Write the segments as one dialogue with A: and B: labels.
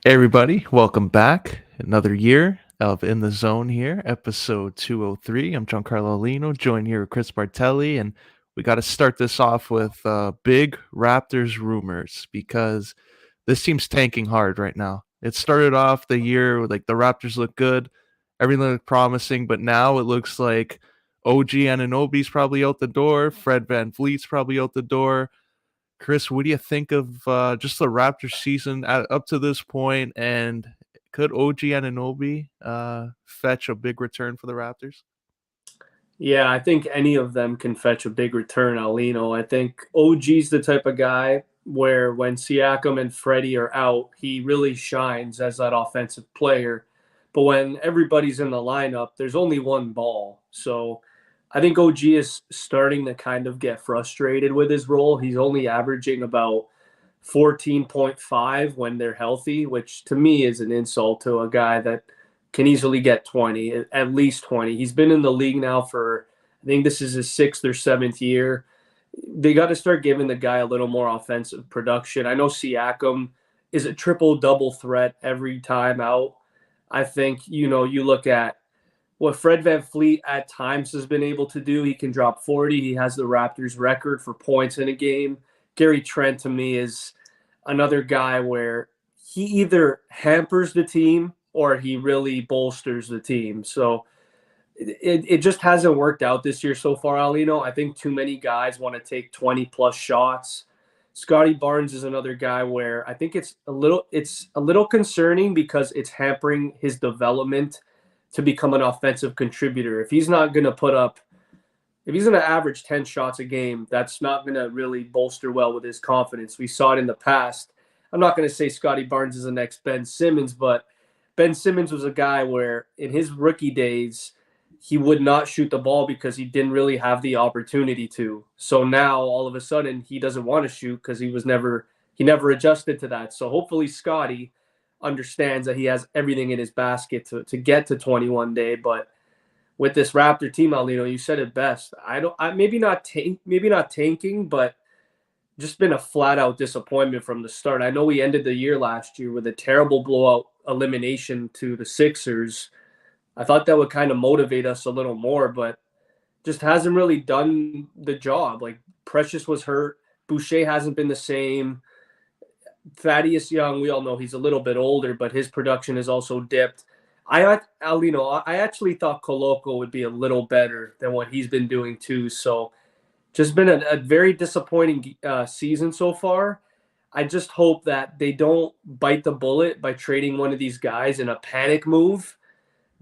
A: Hey everybody, welcome back. Another year of In the Zone here, episode 203. I'm Giancarlo Aulino, joined here with Chris Martelli, and we got to start this off with big Raptors rumors because this team's tanking hard right now. It started off the year with, like, the Raptors look good, everything looked promising, but now it looks like OG Anunoby's probably out the door, Fred Van Vliet's probably out the door. Chris, what do you think of just the Raptors season up to this point, and could OG Anunoby fetch a big return for the Raptors?
B: Yeah, I think any of them can fetch a big return, Aulino. I think OG's the type of guy where when Siakam and Freddie are out, he really shines as that offensive player. But when everybody's in the lineup, there's only one ball. So I think OG is starting to kind of get frustrated with his role. He's only averaging about 14.5 when they're healthy, which to me is an insult to a guy that can easily get 20, at least 20. He's been in the league now for, I think this is his sixth or seventh year. They got to start giving the guy a little more offensive production. I know Siakam is a triple double threat every time out. I think, you look at what Fred Van Fleet at times has been able to do. He can drop 40. He has the Raptors record for points in a game. Gary Trent to me is another guy where he either hampers the team or he really bolsters the team. So it just hasn't worked out this year so far, Alino. I think too many guys want to take 20 plus shots. Scotty Barnes is another guy where I think it's a little concerning because it's hampering his development to become an offensive contributor. If he's going to average 10 shots a game, that's not going to really bolster well with his confidence. We saw it in the past. I'm not going to say Scotty Barnes is the next Ben Simmons, but Ben Simmons was a guy where in his rookie days, he would not shoot the ball because he didn't really have the opportunity to. So now all of a sudden he doesn't want to shoot because he never adjusted to that. So hopefully Scotty understands that he has everything in his basket to get to 21 day. But with this Raptor team, Alino, you said it best. Maybe not tanking, but just been a flat out disappointment from the start. I know we ended the year last year with a terrible blowout elimination to the Sixers. I thought that would kind of motivate us a little more, but just hasn't really done the job. Like Precious was hurt, Boucher hasn't been the same. Thaddeus Young, we all know he's a little bit older, but his production has also dipped. I actually thought Coloco would be a little better than what he's been doing too. So just been a very disappointing season so far. I just hope that they don't bite the bullet by trading one of these guys in a panic move.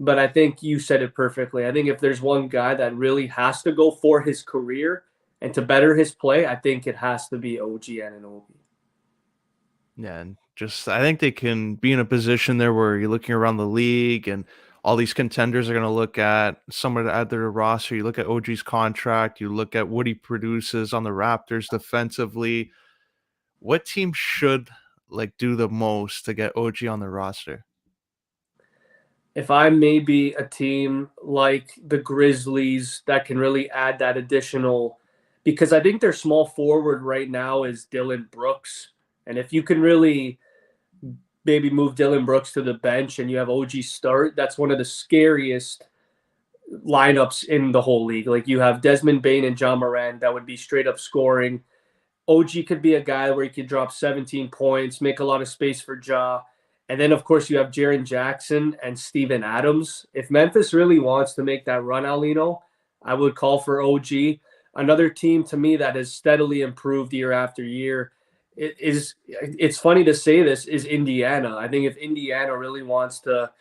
B: But I think you said it perfectly. I think if there's one guy that really has to go for his career and to better his play, I think it has to be OG Anunoby.
A: Yeah, and just I think they can be in a position there where you're looking around the league and all these contenders are going to look at someone to add to their roster. You look at OG's contract, you look at what he produces on the Raptors defensively. What team should like do the most to get OG on the roster?
B: If I may be a team like the Grizzlies that can really add that additional, because I think their small forward right now is Dylan Brooks. And if you can really maybe move Dylan Brooks to the bench and you have OG start, that's one of the scariest lineups in the whole league. Like you have Desmond Bain and John Moran that would be straight up scoring. OG could be a guy where he could drop 17 points, make a lot of space for Ja. And then, of course, you have Jaren Jackson and Steven Adams. If Memphis really wants to make that run, Alino, I would call for OG. Another team to me that has steadily improved year after year. It's funny to say this is Indiana. I think if Indiana really wants to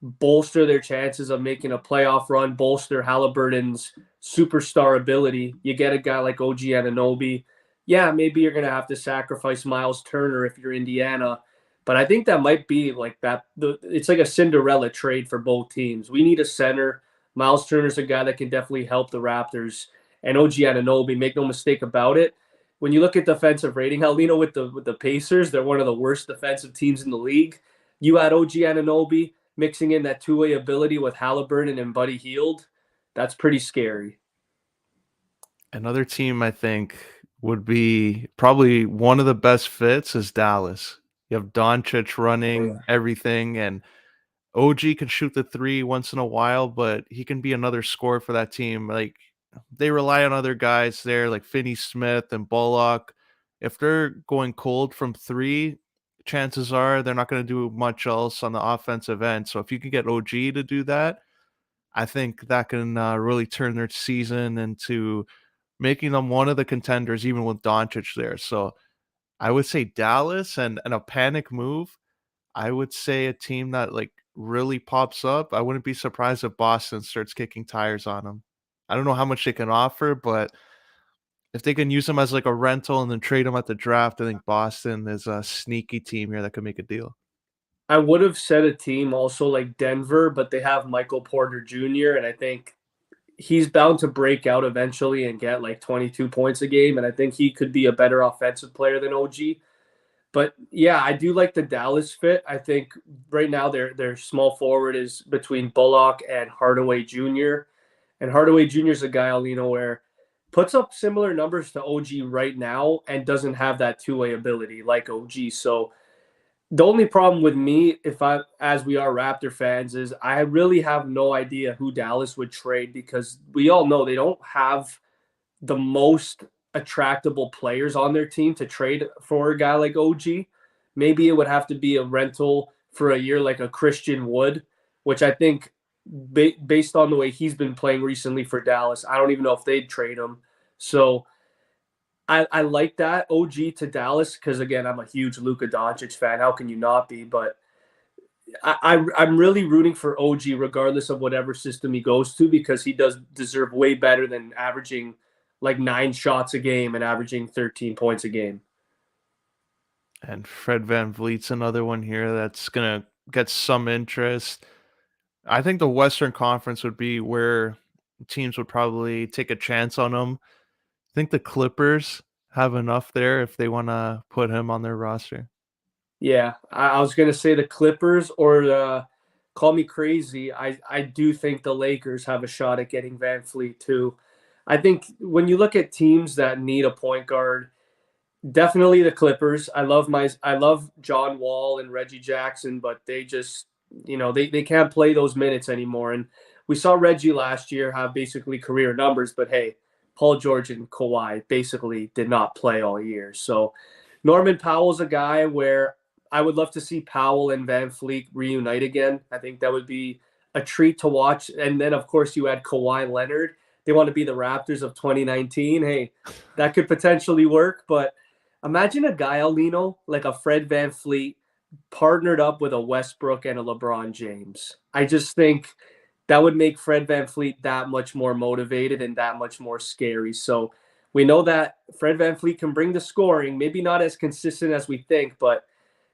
B: bolster their chances of making a playoff run, bolster Halliburton's superstar ability, you get a guy like OG Anunoby. Yeah, maybe you're going to have to sacrifice Miles Turner if you're Indiana, but I think that might be like that. It's like a Cinderella trade for both teams. We need a center. Miles Turner's a guy that can definitely help the Raptors, and OG Anunoby. Make no mistake about it. When you look at defensive rating, Aulino with the Pacers, they're one of the worst defensive teams in the league. You add OG Anunoby, mixing in that two-way ability with Halliburton and Buddy Hield, that's pretty scary.
A: Another team I think would be probably one of the best fits is Dallas. You have Doncic
B: Oh,
A: running
B: yeah.
A: everything, and OG can shoot the three once in a while, but he can be another scorer for that team. Like they rely on other guys there, like Finney Smith and Bullock. If they're going cold from three, chances are they're not going to do much else on the offensive end. So if you can get OG to do that, I think that can really turn their season into making them one of the contenders, even with Doncic there. So I would say Dallas and a panic move. I would say a team that like really pops up. I wouldn't be surprised if Boston starts kicking tires on them. I don't know how much they can offer, but if they can use them as like a rental and then trade them at the draft, I think Boston is a sneaky team here that could make a deal.
B: I would have said a team also like Denver, but they have Michael Porter Jr., and I think he's bound to break out eventually and get like 22 points a game. And I think he could be a better offensive player than OG. But yeah, I do like the Dallas fit. I think right now their small forward is between Bullock and Hardaway Jr. And Hardaway Jr. is a guy, Aulino, where puts up similar numbers to OG right now and doesn't have that two-way ability like OG. So the only problem with me, if I as we are Raptor fans, is I really have no idea who Dallas would trade because we all know they don't have the most attractable players on their team to trade for a guy like OG. Maybe it would have to be a rental for a year like a Christian Wood, which I think based on the way he's been playing recently for Dallas, I don't even know if they'd trade him. So I like that OG to Dallas because again, I'm a huge Luka Doncic fan. How can you not be? But I'm really rooting for OG regardless of whatever system he goes to because he does deserve way better than averaging like 9 shots a game and averaging 13 points a game.
A: And Fred Van Vliet's another one here that's gonna get some interest. I think the Western Conference would be where teams would probably take a chance on him. I think the Clippers have enough there if they want to put him on their roster.
B: Yeah, I was gonna say the Clippers or call me crazy. I do think the Lakers have a shot at getting Van Fleet too. I think when you look at teams that need a point guard, definitely the Clippers. I love John Wall and Reggie Jackson, but they just they can't play those minutes anymore. And we saw Reggie last year have basically career numbers, but hey, Paul George and Kawhi basically did not play all year. So Norman Powell's a guy where I would love to see Powell and Van Fleet reunite again. I think that would be a treat to watch. And then of course you add Kawhi Leonard. They want to be the Raptors of 2019. Hey, that could potentially work, but imagine a guy, Aulino, like a Fred Van Fleet, partnered up with a Westbrook and a LeBron James. I just think that would make Fred Van Fleet that much more motivated and that much more scary. So we know that Fred Van Fleet can bring the scoring, maybe not as consistent as we think, but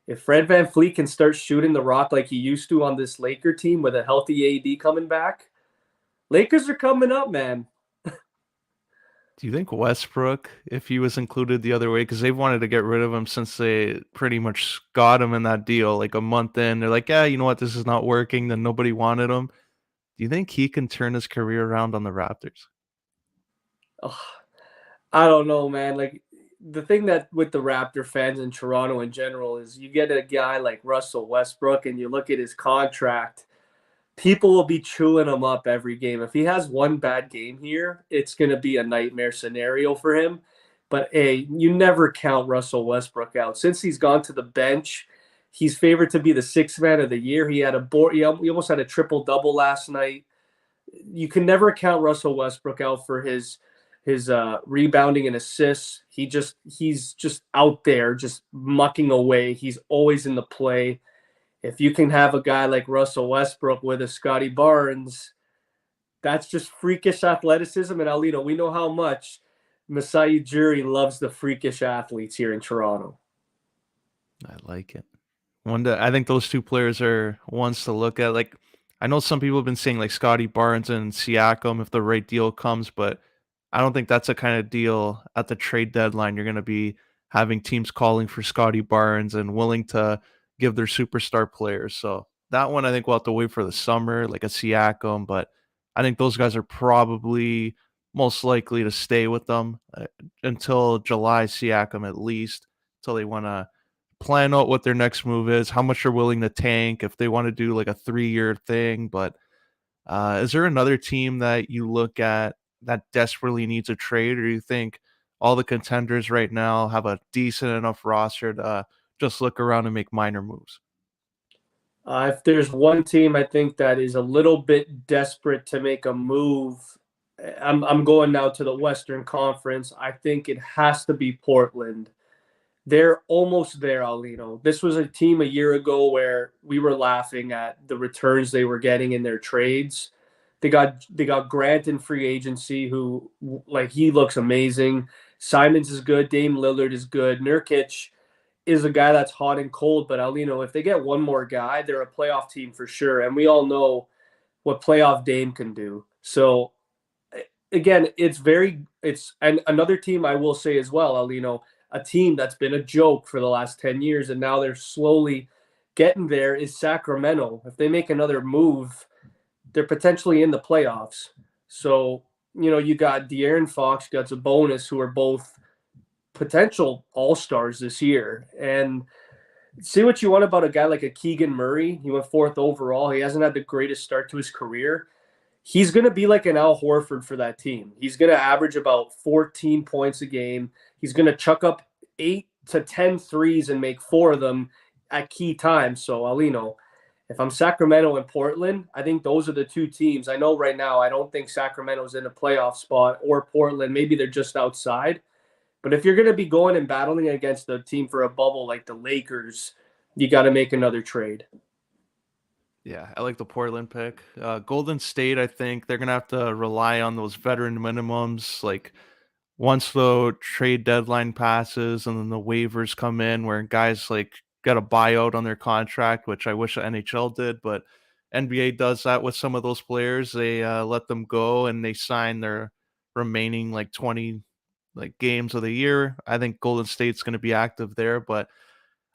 B: if Fred Van Fleet can start shooting the rock like he used to on this Laker team with a healthy AD coming back, Lakers are coming up, man.
A: Do you think Westbrook, if he was included the other way, because they've wanted to get rid of him since they pretty much got him in that deal, like a month in, they're like, yeah, you know what, this is not working. Then nobody wanted him. Do you think he can turn his career around on the Raptors?
B: Oh, I don't know, man. Like the thing that with the Raptor fans in Toronto in general is you get a guy like Russell Westbrook and you look at his contract, people will be chewing him up every game. If he has one bad game here, it's going to be a nightmare scenario for him. But hey, you never count Russell Westbrook out. Since he's gone to the bench, he's favored to be the sixth man of the year. He had a board, he almost had a triple double last night. You can never count Russell Westbrook out for his rebounding and assists. He's just out there, just mucking away. He's always in the play. If you can have a guy like Russell Westbrook with a Scotty Barnes, that's just freakish athleticism. And Aulino, we know how much Masai Ujiri loves the freakish athletes here in Toronto.
A: I like it. I think those two players are ones to look at. Like, I know some people have been saying like Scotty Barnes and Siakam if the right deal comes, but I don't think that's a kind of deal at the trade deadline. You're going to be having teams calling for Scotty Barnes and willing to give their superstar players. So that one, I think we'll have to wait for the summer, like a Siakam. But I think those guys are probably most likely to stay with them until July, Siakam at least, until they want to plan out what their next move is, how much they're willing to tank, if they want to do like a 3-year thing. But is there another team that you look at that desperately needs a trade, or you think all the contenders right now have a decent enough roster to just look around and make minor moves?
B: If there's one team I think that is a little bit desperate to make a move, I'm going now to the Western Conference. I think it has to be Portland. They're almost there, Aulino. This was a team a year ago where we were laughing at the returns they were getting in their trades. They got Grant in free agency, who like he looks amazing. Simons is good. Dame Lillard is good. Nurkic is a guy that's hot and cold. But Aulino, if they get one more guy, they're a playoff team for sure. And we all know what playoff Dame can do. So again, it's and another team I will say as well, Aulino, a team that's been a joke for the last 10 years and now they're slowly getting there is Sacramento. If they make another move, they're potentially in the playoffs. So, you got De'Aaron Fox, you got Sabonis, who are both potential all-stars this year. And see what you want about a guy like a Keegan Murray. He went fourth overall. He hasn't had the greatest start to his career. He's going to be like an Al Horford for that team. He's going to average about 14 points a game. He's going to chuck up 8 to 10 threes and make 4 of them at key times. So, Aulino, if I'm Sacramento and Portland, I think those are the two teams. I know right now I don't think Sacramento's in a playoff spot, or Portland. Maybe they're just outside. But if you're going to be going and battling against a team for a bubble like the Lakers, you got to make another trade.
A: Yeah, I like the Portland pick. Golden State, I think they're gonna have to rely on those veteran minimums. Like once the trade deadline passes and then the waivers come in, where guys like got a buyout on their contract, which I wish the NHL did, but NBA does that with some of those players. They let them go and they sign their remaining like 20 like games of the year. I think Golden State's going to be active there, but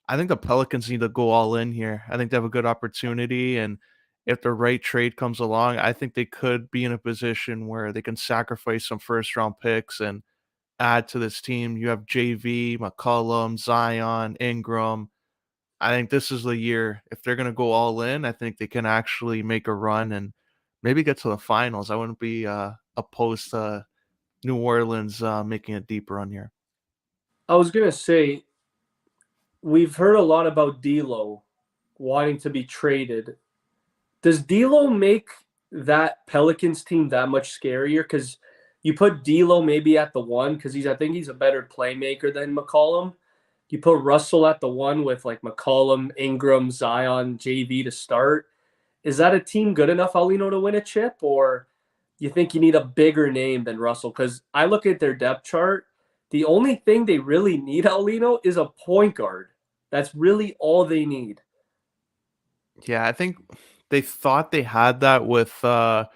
A: I think the Pelicans need to go all in here. I think they have a good opportunity, and if the right trade comes along, I think they could be in a position where they can sacrifice some first round picks and add to this team. You have JV, McCollum, Zion, Ingram. I think this is the year. If they're going to go all in, I think they can actually make a run and maybe get to the finals. I wouldn't be opposed to New Orleans making a deep run here.
B: I was going to say, we've heard a lot about D'Lo wanting to be traded. Does D'Lo make that Pelicans team that much scarier? Because you put D'Lo maybe at the 1 because I think he's a better playmaker than McCollum. You put Russell at the 1 with like McCollum, Ingram, Zion, JV to start. Is that a team good enough, Aulino, to win a chip, or you think you need a bigger name than Russell? Because I look at their depth chart. The only thing they really need, Aulino, is a point guard. That's really all they need.
A: Yeah, I think they thought they had that with that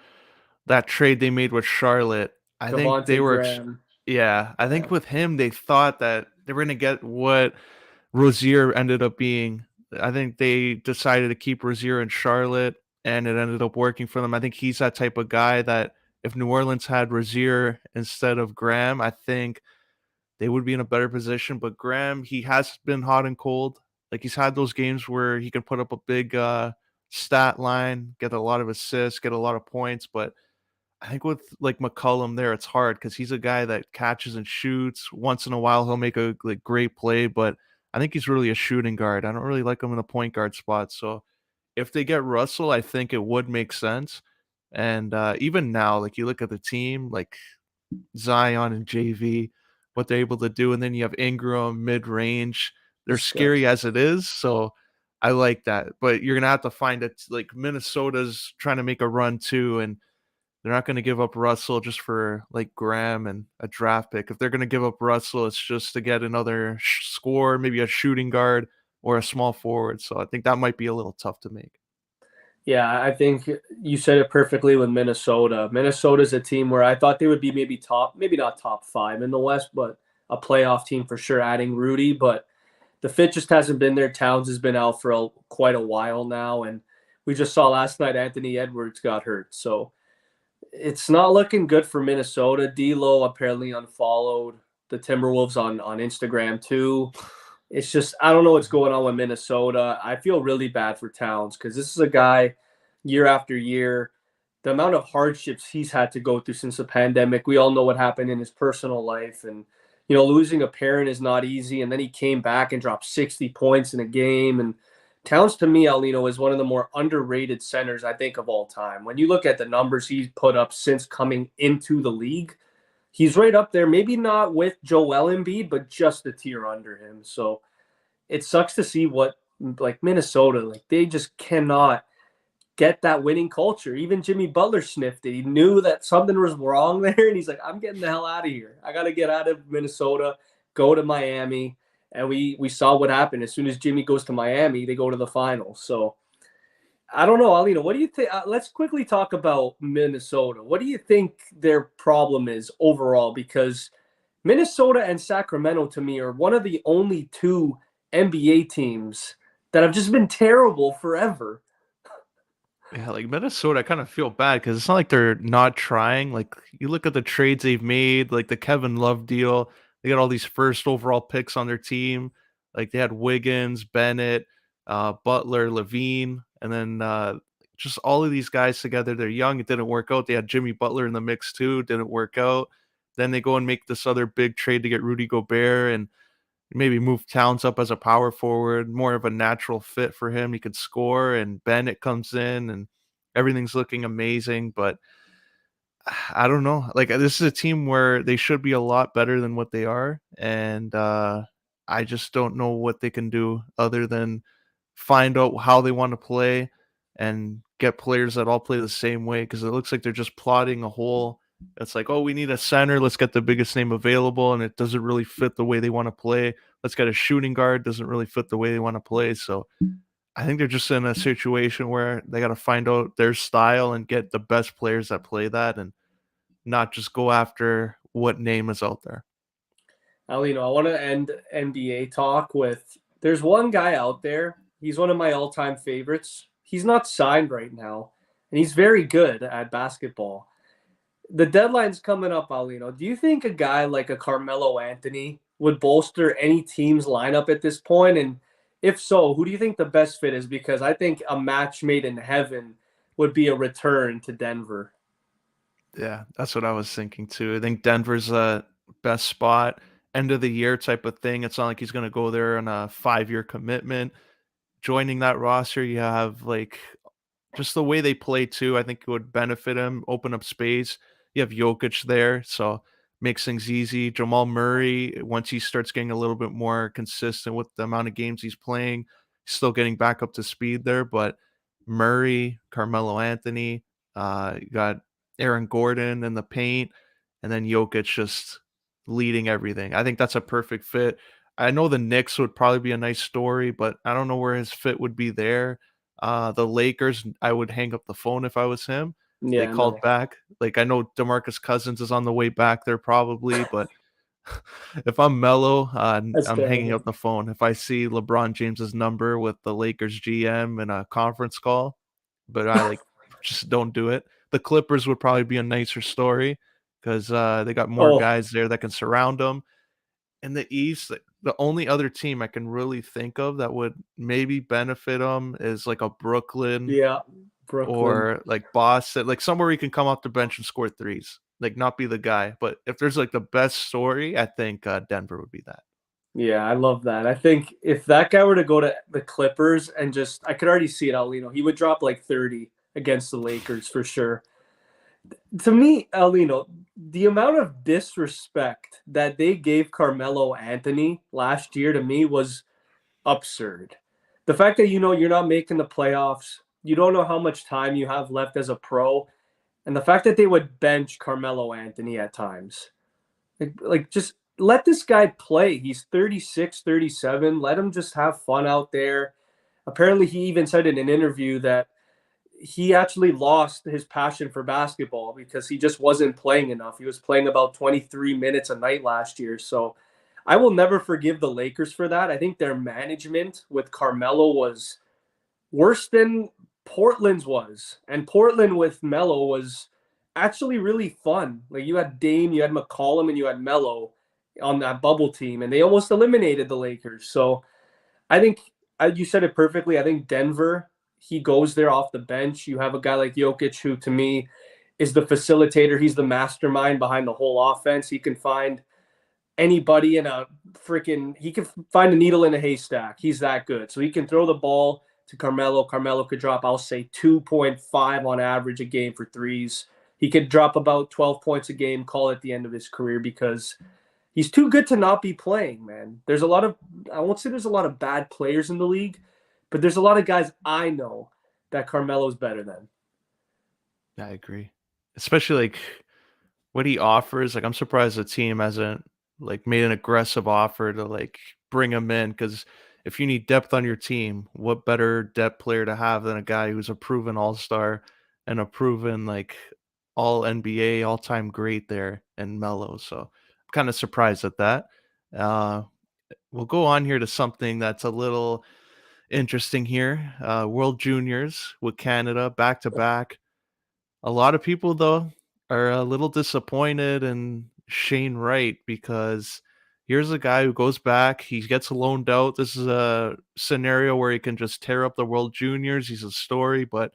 A: trade they made with Charlotte. I think they
B: Devontae
A: were
B: Graham.
A: yeah, I
B: Yeah.
A: think with him they thought that they were gonna get what Rozier ended up being. I think they decided to keep Rozier in Charlotte, and it ended up working for them. I think he's that type of guy that if New Orleans had Rozier instead of Graham, I think they would be in a better position. But Graham, he has been hot and cold. Like he's had those games where he can put up a big stat line, get a lot of assists, get a lot of points. But I think with like McCollum there, it's hard because he's a guy that catches and shoots. Once in a while, he'll make a like great play, but I think he's really a shooting guard. I don't really like him in the point guard spot. So if they get Russell, I think it would make sense. And even now, like you look at the team, like Zion and JV, what they're able to do, and then you have Ingram mid range. They're scary
B: Disgusting.
A: as it is, so I like that. But you're gonna have to find it. Like Minnesota's trying to make a run too, and they're not gonna give up Russell just for like Graham and a draft pick. If they're gonna give up Russell, it's just to get another score, maybe a shooting guard or a small forward. So I think that might be a little tough to make.
B: Yeah, I think you said it perfectly with Minnesota. Minnesota's a team where I thought they would be maybe top, maybe not top 5 in the West, but a playoff team for sure, adding Rudy. But the fit just hasn't been there. Towns has been out for quite a while now. And we just saw last night Anthony Edwards got hurt. So it's not looking good for Minnesota. D'Lo apparently unfollowed the Timberwolves on Instagram too. It's just I don't know what's going on with Minnesota. I feel really bad for Towns because this is a guy year after year. The amount of hardships he's had to go through since the pandemic. We all know what happened in his personal life, and losing a parent is not easy. And then he came back and dropped 60 points in a game. And Towns, to me, Aulino, is one of the more underrated centers I think of all time. When you look at the numbers he's put up since coming into the league, he's right up there. Maybe not with Joel Embiid, but just a tier under him. So it sucks to see what like Minnesota, like they just cannot get that winning culture. Even Jimmy Butler sniffed it. He knew that something was wrong there, and he's like, "I'm getting the hell out of here. I got to get out of Minnesota, go to Miami." And we saw what happened. As soon as Jimmy goes to Miami, they go to the finals. So I don't know, Aulino. What do you think? Let's quickly talk about Minnesota. What do you think their problem is overall? Because Minnesota and Sacramento, to me, are one of the only two NBA teams that have just been terrible forever.
A: Yeah, like Minnesota, I kind of feel bad because it's not like they're not trying. Like you look at the trades they've made, like the Kevin Love deal, they got all these first overall picks on their team. Like they had Wiggins, Bennett, Butler, Levine, and then just all of these guys together. They're young. It didn't work out. They had Jimmy Butler in the mix too. Didn't work out. Then they go and make this other big trade to get Rudy Gobert and maybe move Towns up as a power forward, more of a natural fit for him. He could score, and Bennett comes in, and everything's looking amazing. But I don't know. Like this is a team where they should be a lot better than what they are, and I just don't know what they can do other than find out how they want to play and get players that all play the same way. Because it looks like they're just plotting a hole. It's like, oh, we need a center. Let's get the biggest name available, and it doesn't really fit the way they want to play. Let's get a shooting guard. Doesn't really fit the way they want to play. So I think they're just in a situation where they got to find out their style and get the best players that play that, and not just go after what name is out there.
B: Alino, I want to end NBA talk with there's one guy out there. He's one of my all time favorites. He's not signed right now, and he's very good at basketball. The deadline's coming up, Alino. Do you think a guy like a Carmelo Anthony would bolster any team's lineup at this point? And if so, who do you think the best fit is? Because I think a match made in heaven would be a return to Denver.
A: Yeah, that's what I was thinking too. I think Denver's a best spot, end of the year type of thing. It's not like he's going to go there on a 5-year commitment. Joining that roster, you have like just the way they play too, I think it would benefit him, open up space. You have Jokic there, so makes things easy. Jamal Murray, once he starts getting a little bit more consistent with the amount of games he's playing, he's still getting back up to speed there. But Murray, Carmelo Anthony, you got Aaron Gordon in the paint, and then Jokic just leading everything. I think that's a perfect fit. I know the Knicks would probably be a nice story, but I don't know where his fit would be there. The Lakers, I would hang up the phone if I was him. They
B: Yeah,
A: called
B: no,
A: back. Like I know DeMarcus Cousins is on the way back there probably, but if I'm Melo,
B: that's
A: I'm hanging
B: terrible.
A: up the phone. If I see LeBron James's number with the Lakers GM in a conference call, but I like just don't do it. The Clippers would probably be a nicer story because they got more
B: Oh,
A: guys there that can surround them. In the East, the only other team I can really think of that would maybe benefit them is like a Brooklyn
B: yeah, Brooklyn.
A: or like Boston, like somewhere he can come off the bench and score threes, like not be the guy. But if there's like the best story, I think Denver would be that.
B: Yeah, I love that. I think if that guy were to go to the Clippers and just, I could already see it, Alino. He would drop like 30 against the Lakers for sure. To me, Alino, the amount of disrespect that they gave Carmelo Anthony last year to me was absurd. The fact that you're not making the playoffs, you don't know how much time you have left as a pro, and the fact that they would bench Carmelo Anthony at times. Like just let this guy play. He's 36, 37. Let him just have fun out there. Apparently, he even said in an interview that he actually lost his passion for basketball because he just wasn't playing enough. He was playing about 23 minutes a night last year. So I will never forgive the Lakers for that. I think their management with Carmelo was worse than Portland's was. And Portland with Melo was actually really fun. Like you had Dame, you had McCollum, and you had Melo. on that bubble team, and they almost eliminated the Lakers. So I think you said it perfectly. I think Denver, he goes there off the bench. You have a guy like Jokic, who to me is the facilitator. He's the mastermind behind the whole offense. He can find anybody in a he can find a needle in a haystack. He's that good. So he can throw the ball to Carmelo. Carmelo could drop, I'll say, 2.5 on average a game for threes. He could drop about 12 points a game, call it the end of his career, because he's too good to not be playing, man. There's a lot of, I won't say there's a lot of bad players in the league, but there's a lot of guys I know that Carmelo's better than.
A: I agree. Especially like what he offers. Like I'm surprised the team hasn't like made an aggressive offer to like bring him in, because if you need depth on your team, what better depth player to have than a guy who's a proven all-star and a proven like all NBA all-time great there in Melo. So I'm kind of surprised at that. Uh we'll go on here to something that's a little interesting here. World Juniors with Canada back to back. A lot of people, though, are a little disappointed in Shane Wright, because here's a guy who goes back, he gets loaned out. This is a scenario where he can just tear up the World Juniors. He's a story, but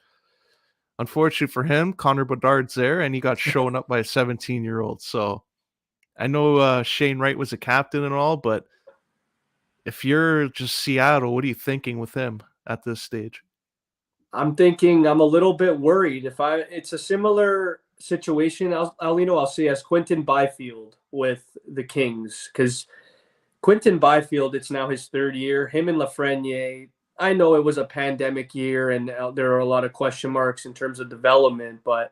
A: unfortunately for him, Connor Bedard's there, and he got shown up by a 17-year-old. So I know Shane Wright was a captain and all, but if you're just Seattle, what are you thinking with him at this stage?
B: I'm thinking I'm a little bit worried. It's a similar situation, Aulino, I'll say, as Quentin Byfield with the Kings, because Quentin Byfield, it's now his third year. Him and Lafreniere, I know it was a pandemic year and there are a lot of question marks in terms of development, but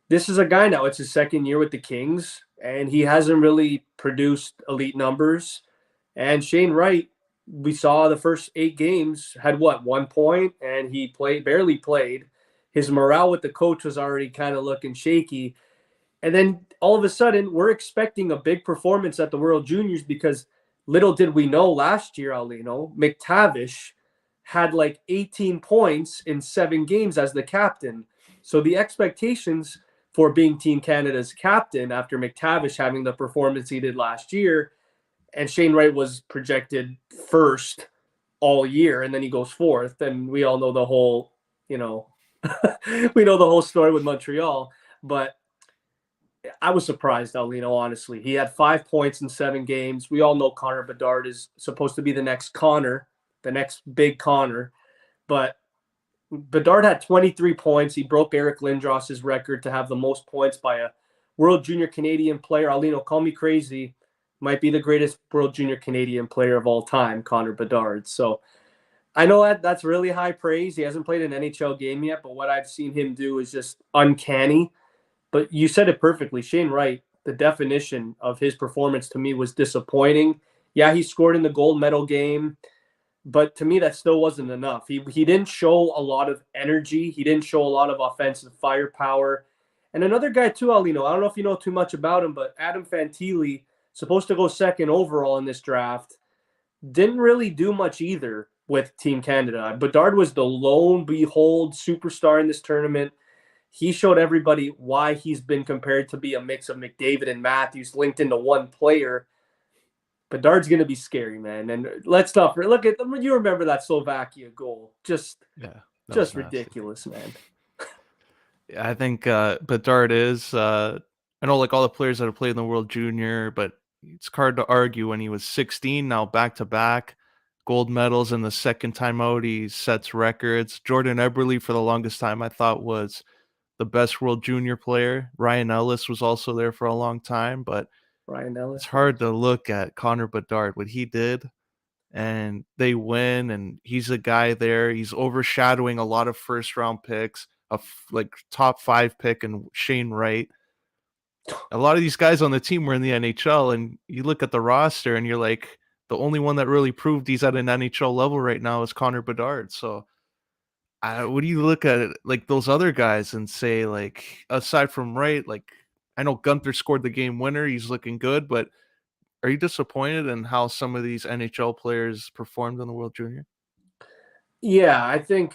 B: this is a guy now. It's his second year with the Kings, and he hasn't really produced elite numbers. And Shane Wright, we saw the first 8 games had what, 1 point, and he barely played. His morale with the coach was already kind of looking shaky. And then all of a sudden, we're expecting a big performance at the World Juniors, because little did we know last year, Aulino, McTavish had like 18 points in 7 games as the captain. So the expectations for being Team Canada's captain after McTavish having the performance he did last year, and Shane Wright was projected first all year, and then he goes fourth, and we all know the whole, you know, we know the whole story with Montreal. But I was surprised, Aulino, honestly. He had 5 points in 7 games. We all know Connor Bedard is supposed to be the next Connor, the next big Connor. But Bedard had 23 points. He broke Eric Lindros's record to have the most points by a World Junior Canadian player. Aulino, call me crazy, might be the greatest World Junior Canadian player of all time, Connor Bedard. So I know that's really high praise. He hasn't played an NHL game yet, but what I've seen him do is just uncanny. But you said it perfectly. Shane Wright, the definition of his performance to me was disappointing. Yeah, he scored in the gold medal game, but to me that still wasn't enough. He didn't show a lot of energy. He didn't show a lot of offensive firepower. And another guy too, Aulino, I don't know if you know too much about him, but Adam Fantilli, supposed to go second overall in this draft, didn't really do much either with Team Canada. Bedard was the lone behold superstar in this tournament. He showed everybody why he's been compared to be a mix of McDavid and Matthews linked into one player. Bedard's going to be scary, man. And let's not look at them. You remember that Slovakia goal?
A: Yeah, that was
B: Just
A: nasty.
B: ridiculous, man.
A: I think Bedard is. I know like all the players that have played in the World Junior, but it's hard to argue when he was 16. Now back to back gold medals, and the second time out he sets records. Jordan Eberle for the longest time I thought was the best World Junior player. Ryan Ellis was also there for a long time, but
B: Ryan
A: it's
B: Ellis,
A: hard to look at Connor Bedard, what he did, and they win, and he's a guy there. He's overshadowing a lot of first round picks, like top 5 pick and Shane Wright. A lot of these guys on the team were in the NHL, and you look at the roster and you're like, the only one that really proved he's at an NHL level right now is Connor Bedard. So what do you look at it, like those other guys and say, like, aside from Wright, like I know Gunther scored the game winner, he's looking good, but are you disappointed in how some of these NHL players performed in the World Junior?
B: Yeah, I think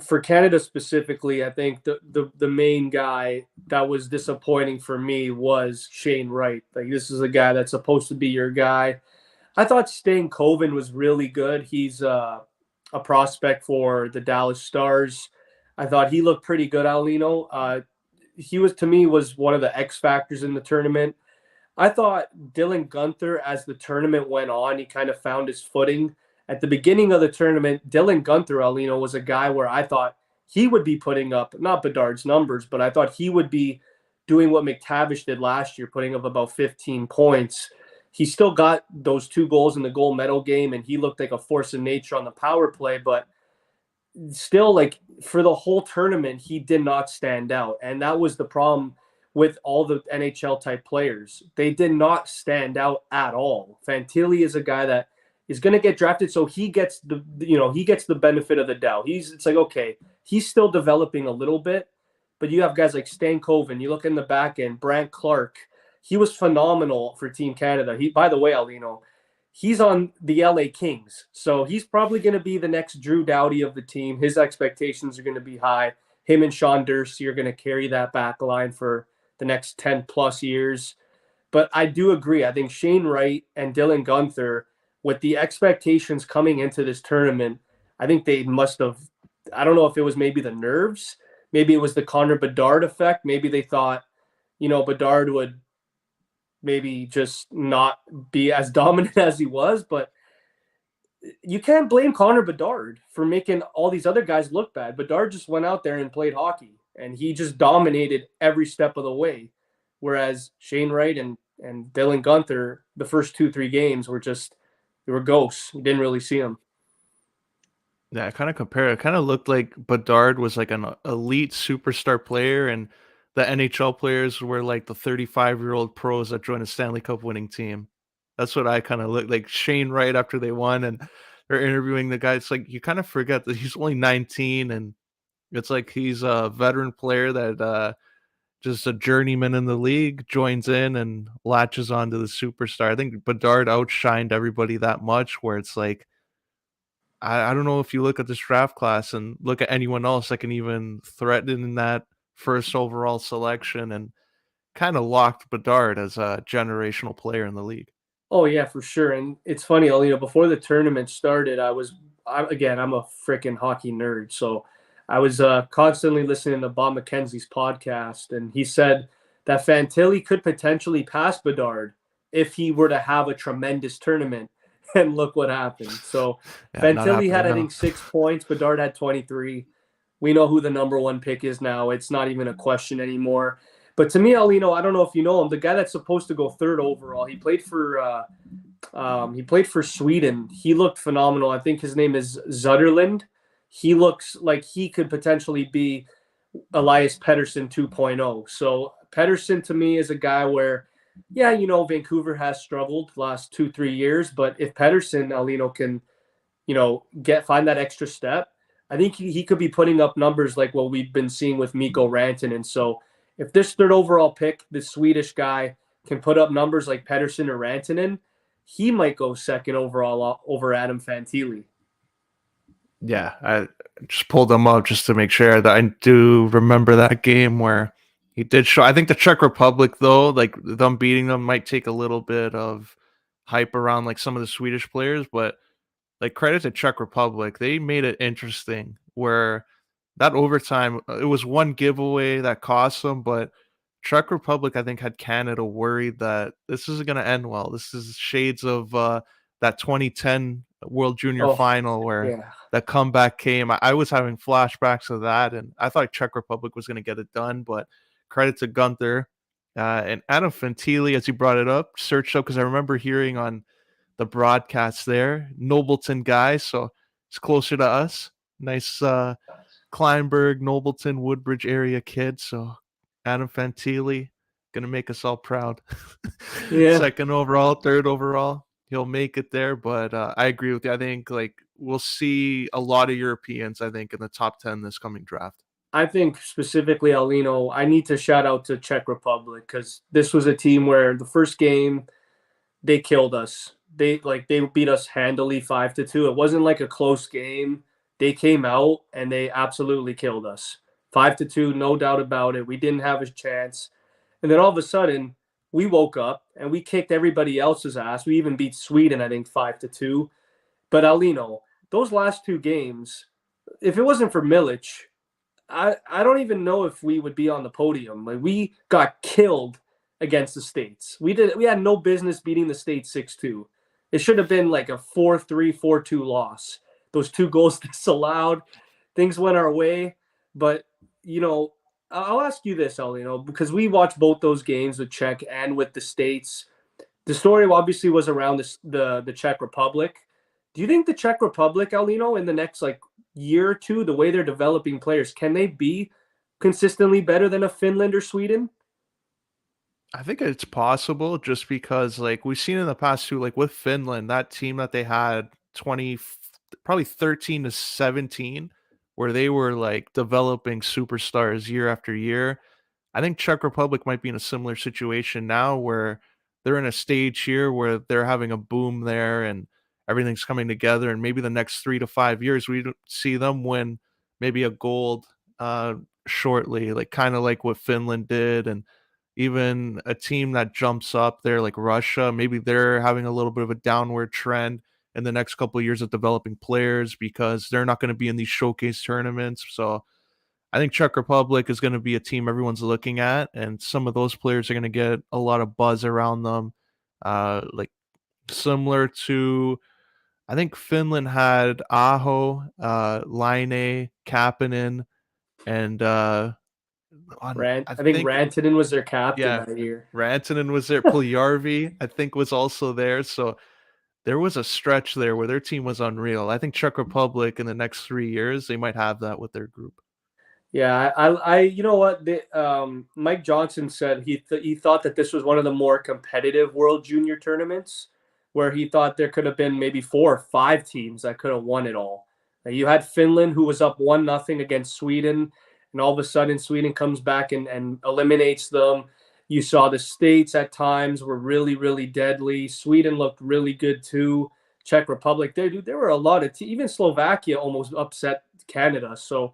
B: for Canada specifically, I think the main guy that was disappointing for me was Shane Wright. Like this is a guy that's supposed to be your guy. I thought Stan Coven was really good. He's a prospect for the Dallas Stars. I thought he looked pretty good, Aulino. He was to me was one of the X factors in the tournament. I thought Dylan Gunther, as the tournament went on, he kind of found his footing. At the beginning of the tournament, Dylan Gunther, Aulino, was a guy where I thought he would be putting up, not Bedard's numbers, but I thought he would be doing what McTavish did last year, putting up about 15 points. He still got those 2 goals in the gold medal game, and he looked like a force of nature on the power play, but still, like for the whole tournament, he did not stand out. And that was the problem with all the NHL type players. They did not stand out at all. Fantilli is a guy that is going to get drafted, so he gets the benefit of the doubt. It's like, okay, he's still developing a little bit, but you have guys like Stan Coven. You look in the back end, Brant Clark. He was phenomenal for Team Canada. By the way, Aulino, he's on the LA Kings. So he's probably going to be the next Drew Doughty of the team. His expectations are going to be high. Him and Sean Durst are going to carry that back line for the next 10 plus years. But I do agree. I think Shane Wright and Dylan Gunther, with the expectations coming into this tournament, I think they must have, I don't know if it was maybe the nerves. Maybe it was the Connor Bedard effect. Maybe they thought, Bedard would maybe just not be as dominant as he was, but you can't blame Connor Bedard for making all these other guys look bad. Bedard just went out there and played hockey, and he just dominated every step of the way. Whereas Shane Wright and Dylan Gunther, the first 2-3 games they were ghosts. You didn't really see them.
A: Yeah, I kind of compare. It kind of looked like Bedard was like an elite superstar player, and the NHL players were like the 35-year-old pros that joined a Stanley Cup winning team. That's what I kind of looked like. Shane Wright after they won, and they're interviewing the guy. It's like you kind of forget that he's only 19, and it's like he's a veteran player that just a journeyman in the league joins in and latches onto the superstar. I think Bedard outshined everybody that much, where it's like I don't know if you look at this draft class and look at anyone else that can even threaten in that first overall selection and kinda locked Bedard as a generational player in the league.
B: Oh yeah, for sure. And it's funny, before the tournament started, I'm a freaking hockey nerd, so I was constantly listening to Bob McKenzie's podcast, and he said that Fantilli could potentially pass Bedard if he were to have a tremendous tournament. And look what happened. So
A: Yeah, not
B: Fantilli had,
A: happening
B: I
A: now.
B: think, 6 points. Bedard had 23. We know who the number one pick is now. It's not even a question anymore. But to me, Aulino, I don't know if you know him. The guy that's supposed to go third overall, he played for Sweden. He looked phenomenal. I think his name is Zutterland. He looks like he could potentially be Elias Pettersson 2.0. So Pettersson to me is a guy where, yeah, Vancouver has struggled the last 2-3 years, but if Pettersson, Aulino, can, find that extra step, I think he could be putting up numbers like what we've been seeing with Mikko Rantanen. So if this third overall pick, this Swedish guy, can put up numbers like Pettersson or Rantanen, he might go second overall over Adam Fantilli.
A: Yeah, I just pulled them up just to make sure that I do remember that game where he did show. I think the Czech Republic, though, like them beating them might take a little bit of hype around like some of the Swedish players, but like credit to Czech Republic, they made it interesting where that overtime, it was one giveaway that cost them, but Czech Republic, I think, had Canada worried that this isn't going to end well. This is shades of that 2010 World Junior
B: Oh,
A: Final where
B: yeah.
A: that comeback came. I was having flashbacks of that, and I thought Czech Republic was going to get it done, but credit to Gunther. And Adam Fantilli, as you brought it up, searched up because I remember hearing on the broadcast there, Nobleton guy, so it's closer to us. Nice Kleinberg, Nobleton, Woodbridge area kid. So Adam Fantilli gonna make us all proud.
B: Yeah.
A: Second overall, third overall, he'll make it there. But I agree with you. I think like we'll see a lot of Europeans. I think in the top 10 this coming draft.
B: I think specifically Aulino, I need to shout out to Czech Republic because this was a team where the first game they killed us. they beat us handily 5-2. It wasn't like a close game. They came out and they absolutely killed us. 5-2, no doubt about it. We didn't have a chance. And then all of a sudden, we woke up and we kicked everybody else's ass. We even beat Sweden, I think, 5-2. But Aulino, those last two games, if it wasn't for Milic, I don't even know if we would be on the podium. Like, we got killed against the States. We had no business beating the States 6-2. It should have been like a 4-3, 4-2 loss. Those two goals disallowed. Things went our way. But, I'll ask you this, Aulino, because we watched both those games with Czech and with the States. The story obviously was around the Czech Republic. Do you think the Czech Republic, Aulino, in the next year or two, the way they're developing players, can they be consistently better than a Finland or Sweden?
A: I think it's possible just because we've seen in the past too, with Finland, that team that they had 20 probably 13 to 17, where they were developing superstars year after year. I think Czech Republic might be in a similar situation now where they're in a stage here where they're having a boom there and everything's coming together. And maybe the next 3 to 5 years, we see them win maybe a gold shortly, kind of like what Finland did. And even a team that jumps up there like Russia, maybe they're having a little bit of a downward trend in the next couple of years of developing players because they're not going to be in these showcase tournaments. So I think Czech Republic is going to be a team everyone's looking at, and some of those players are going to get a lot of buzz around them. Like similar to, I think Finland had Aho, Laine, Kapanen, and I
B: I think
A: think
B: Rantanen was their captain
A: yeah,
B: that year.
A: Rantanen was there. Puljujärvi, I think, was also there. So there was a stretch there where their team was unreal. I think Czech Republic in the next 3 years, they might have that with their group.
B: Yeah, you know what? Mike Johnson said he thought that this was one of the more competitive World Junior tournaments, where he thought there could have been maybe 4 or 5 teams that could have won it all. You had Finland, who was up 1-0 against Sweden, and all of a sudden Sweden comes back and eliminates them. You saw the States at times were really, really deadly. Sweden looked really good too. Czech Republic, there were a lot of even Slovakia almost upset Canada. So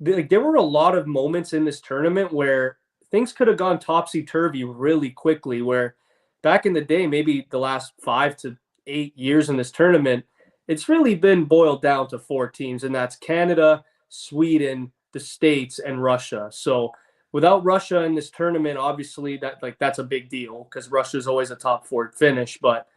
B: there were a lot of moments in this tournament where things could have gone topsy-turvy really quickly, where back in the day, maybe the last 5 to 8 years in this tournament, it's really been boiled down to 4 teams, and that's Canada, Sweden, the States, and Russia. So without Russia in this tournament, obviously that's a big deal because Russia's always a top 4 finish. But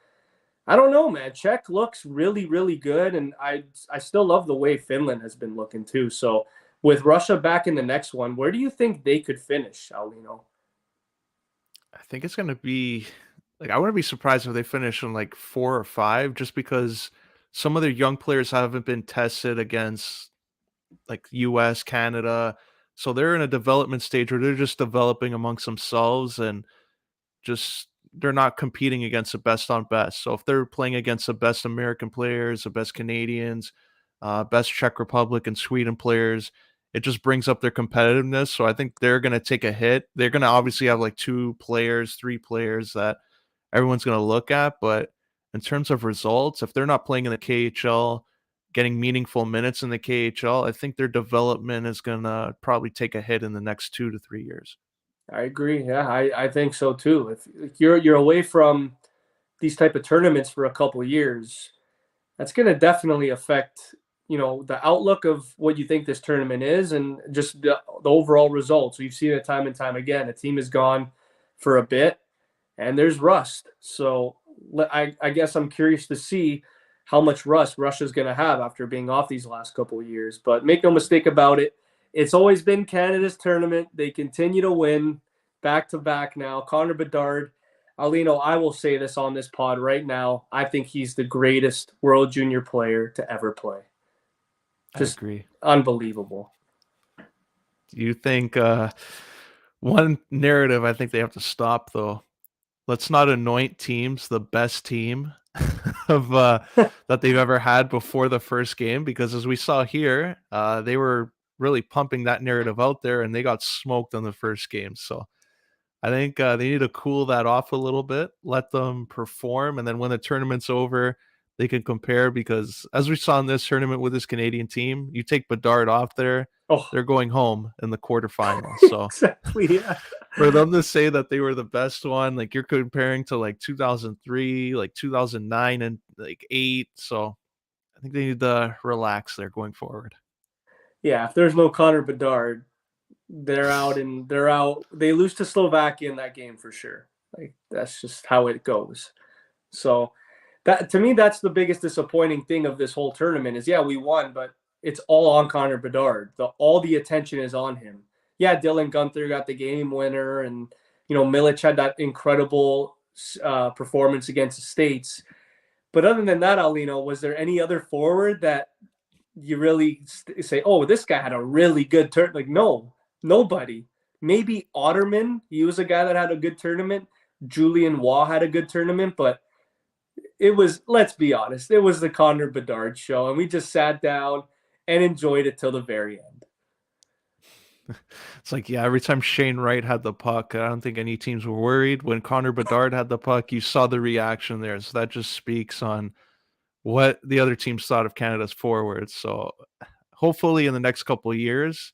B: I don't know, man. Czech looks really, really good, and I still love the way Finland has been looking too. So with Russia back in the next one, where do you think they could finish, Aulino?
A: I think it's going to be I wouldn't be surprised if they finish in 4 or 5, just because some of their young players haven't been tested against US, Canada. So they're in a development stage where they're just developing amongst themselves and just they're not competing against the best on best. So if they're playing against the best American players, the best Canadians, best Czech Republic and Sweden players, it just brings up their competitiveness. So I think they're going to take a hit. They're going to obviously have 2 players, 3 players that everyone's going to look at. But in terms of results, if they're not playing in the KHL, getting meaningful minutes in the KHL, I think their development is going to probably take a hit in the next 2 to 3 years.
B: I agree. Yeah, I think so too. If you're away from these type of tournaments for a couple of years, that's going to definitely affect the outlook of what you think this tournament is and just the overall results. We've seen it time and time again. A team is gone for a bit and there's rust. So I guess I'm curious to see how much rust Russia's going to have after being off these last couple of years. But make no mistake about it, it's always been Canada's tournament. They continue to win back to back now. Connor Bedard, Aulino, I will say this on this pod right now. I think he's the greatest World Junior player to ever play. Just
A: I agree.
B: unbelievable.
A: You think one narrative I think they have to stop though. Let's not anoint teams the best team of that they've ever had before the first game, because as we saw here, they were really pumping that narrative out there and they got smoked on the first game. So I think they need to cool that off a little bit, let them perform, and then when the tournament's over, they can compare. Because as we saw in this tournament with this Canadian team, you take Bedard off there,
B: Oh,
A: they're going home in the quarterfinals. So
B: exactly. Yeah.
A: for them to say that they were the best one, like you're comparing to like 2003, like 2009, and like eight. So I think they need to relax there going forward.
B: Yeah. If there's no Connor Bedard, they're out. They lose to Slovakia in that game for sure. Like that's just how it goes. So that to me, that's the biggest disappointing thing of this whole tournament is yeah, we won, but it's all on Connor Bedard. All the attention is on him. Yeah, Dylan Gunther got the game winner, and Milic had that incredible performance against the States. But other than that, Aulino, was there any other forward that you really say, oh, this guy had a really good turn? Like, no, nobody. Maybe Otterman. He was a guy that had a good tournament. Julian Waugh had a good tournament, but it was, let's be honest, it was the Connor Bedard show, and we just sat down and enjoyed it till the very end.
A: It's like, yeah, every time Shane Wright had the puck, I don't think any teams were worried. When Connor Bedard had the puck, you saw the reaction there. So that just speaks on what the other teams thought of Canada's forwards. So hopefully in the next couple of years,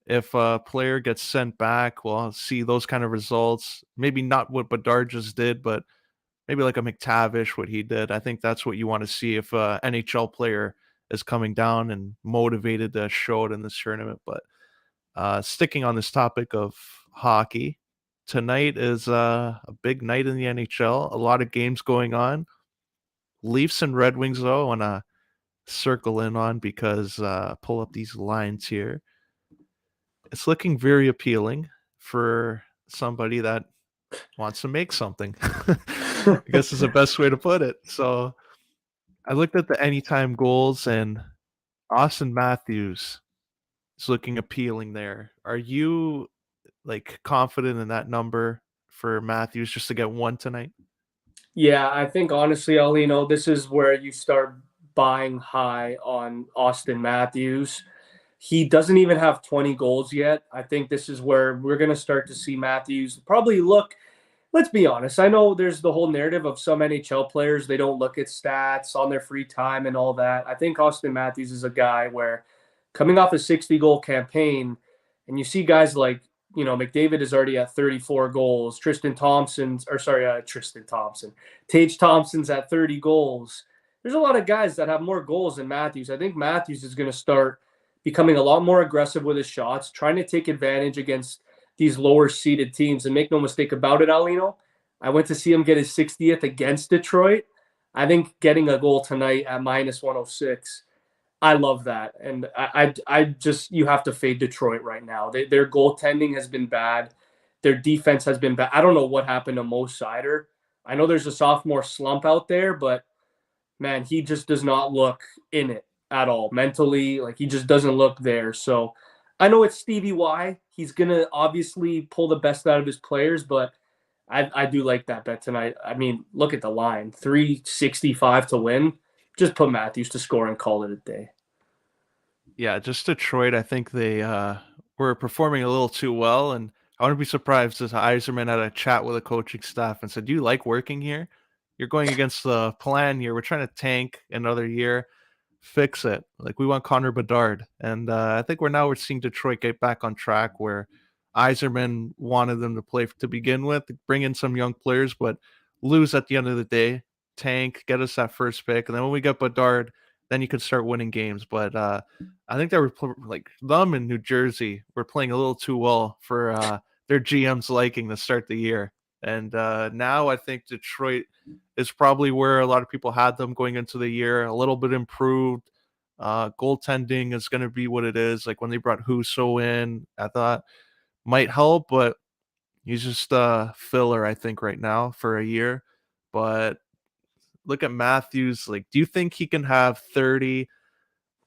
A: if a player gets sent back, we'll see those kind of results. Maybe not what Bedard just did, but maybe like a McTavish, what he did. I think that's what you want to see if a NHL player is coming down and motivated to show it in this tournament. But sticking on this topic of hockey, tonight is a big night in the NHL. A lot of games going on. Leafs and Red Wings, though, I want to circle in on because pull up these lines here. It's looking very appealing for somebody that wants to make something. I guess is the best way to put it. So I looked at the anytime goals, and Austin Matthews is looking appealing there. Are you like confident in that number for Matthews just to get one tonight?
B: Yeah, I think honestly, Alino, this is where you start buying high on Austin Matthews. He doesn't even have 20 goals yet. I think this is where we're going to start to see Matthews probably look. Let's be honest. I know there's the whole narrative of some NHL players, they don't look at stats on their free time and all that. I think Austin Matthews is a guy where coming off a 60 goal campaign, and you see guys like, McDavid is already at 34 goals. Tristan Thompson. Tage Thompson's at 30 goals. There's a lot of guys that have more goals than Matthews. I think Matthews is going to start becoming a lot more aggressive with his shots, trying to take advantage against these lower seeded teams. And make no mistake about it, Alino, I went to see him get his 60th against Detroit. I think getting a goal tonight at minus 106, I love that. And I just, you have to fade Detroit right now. Their goaltending has been bad. Their defense has been bad. I don't know what happened to Mo Seider. I know there's a sophomore slump out there, but man, he just does not look in it at all mentally. Like he just doesn't look there. So I know it's Stevie Y. He's gonna obviously pull the best out of his players, but I do like that bet tonight. I mean, look at the line, 365 to win. Just put Matthews to score and call it a day.
A: Yeah, just Detroit. I think they were performing a little too well, and I wouldn't be surprised if Eiserman had a chat with the coaching staff and said, "Do you like working here? You're going against the plan here. We're trying to tank another year. Fix it. Like we want Connor Bedard." And I think we're seeing Detroit get back on track where Eiserman wanted them to play to begin with, bring in some young players, but lose at the end of the day, tank, get us that first pick, and then when we get Bedard, then you can start winning games. But I think they were like them in New Jersey were playing a little too well for their GM's liking to start the year. And now I think Detroit is probably where a lot of people had them going into the year, a little bit improved. Goaltending is going to be what it is. Like when they brought Huso in, I thought might help, but he's just a filler, I think, right now for a year. But look at Matthews. Like, do you think he can have 30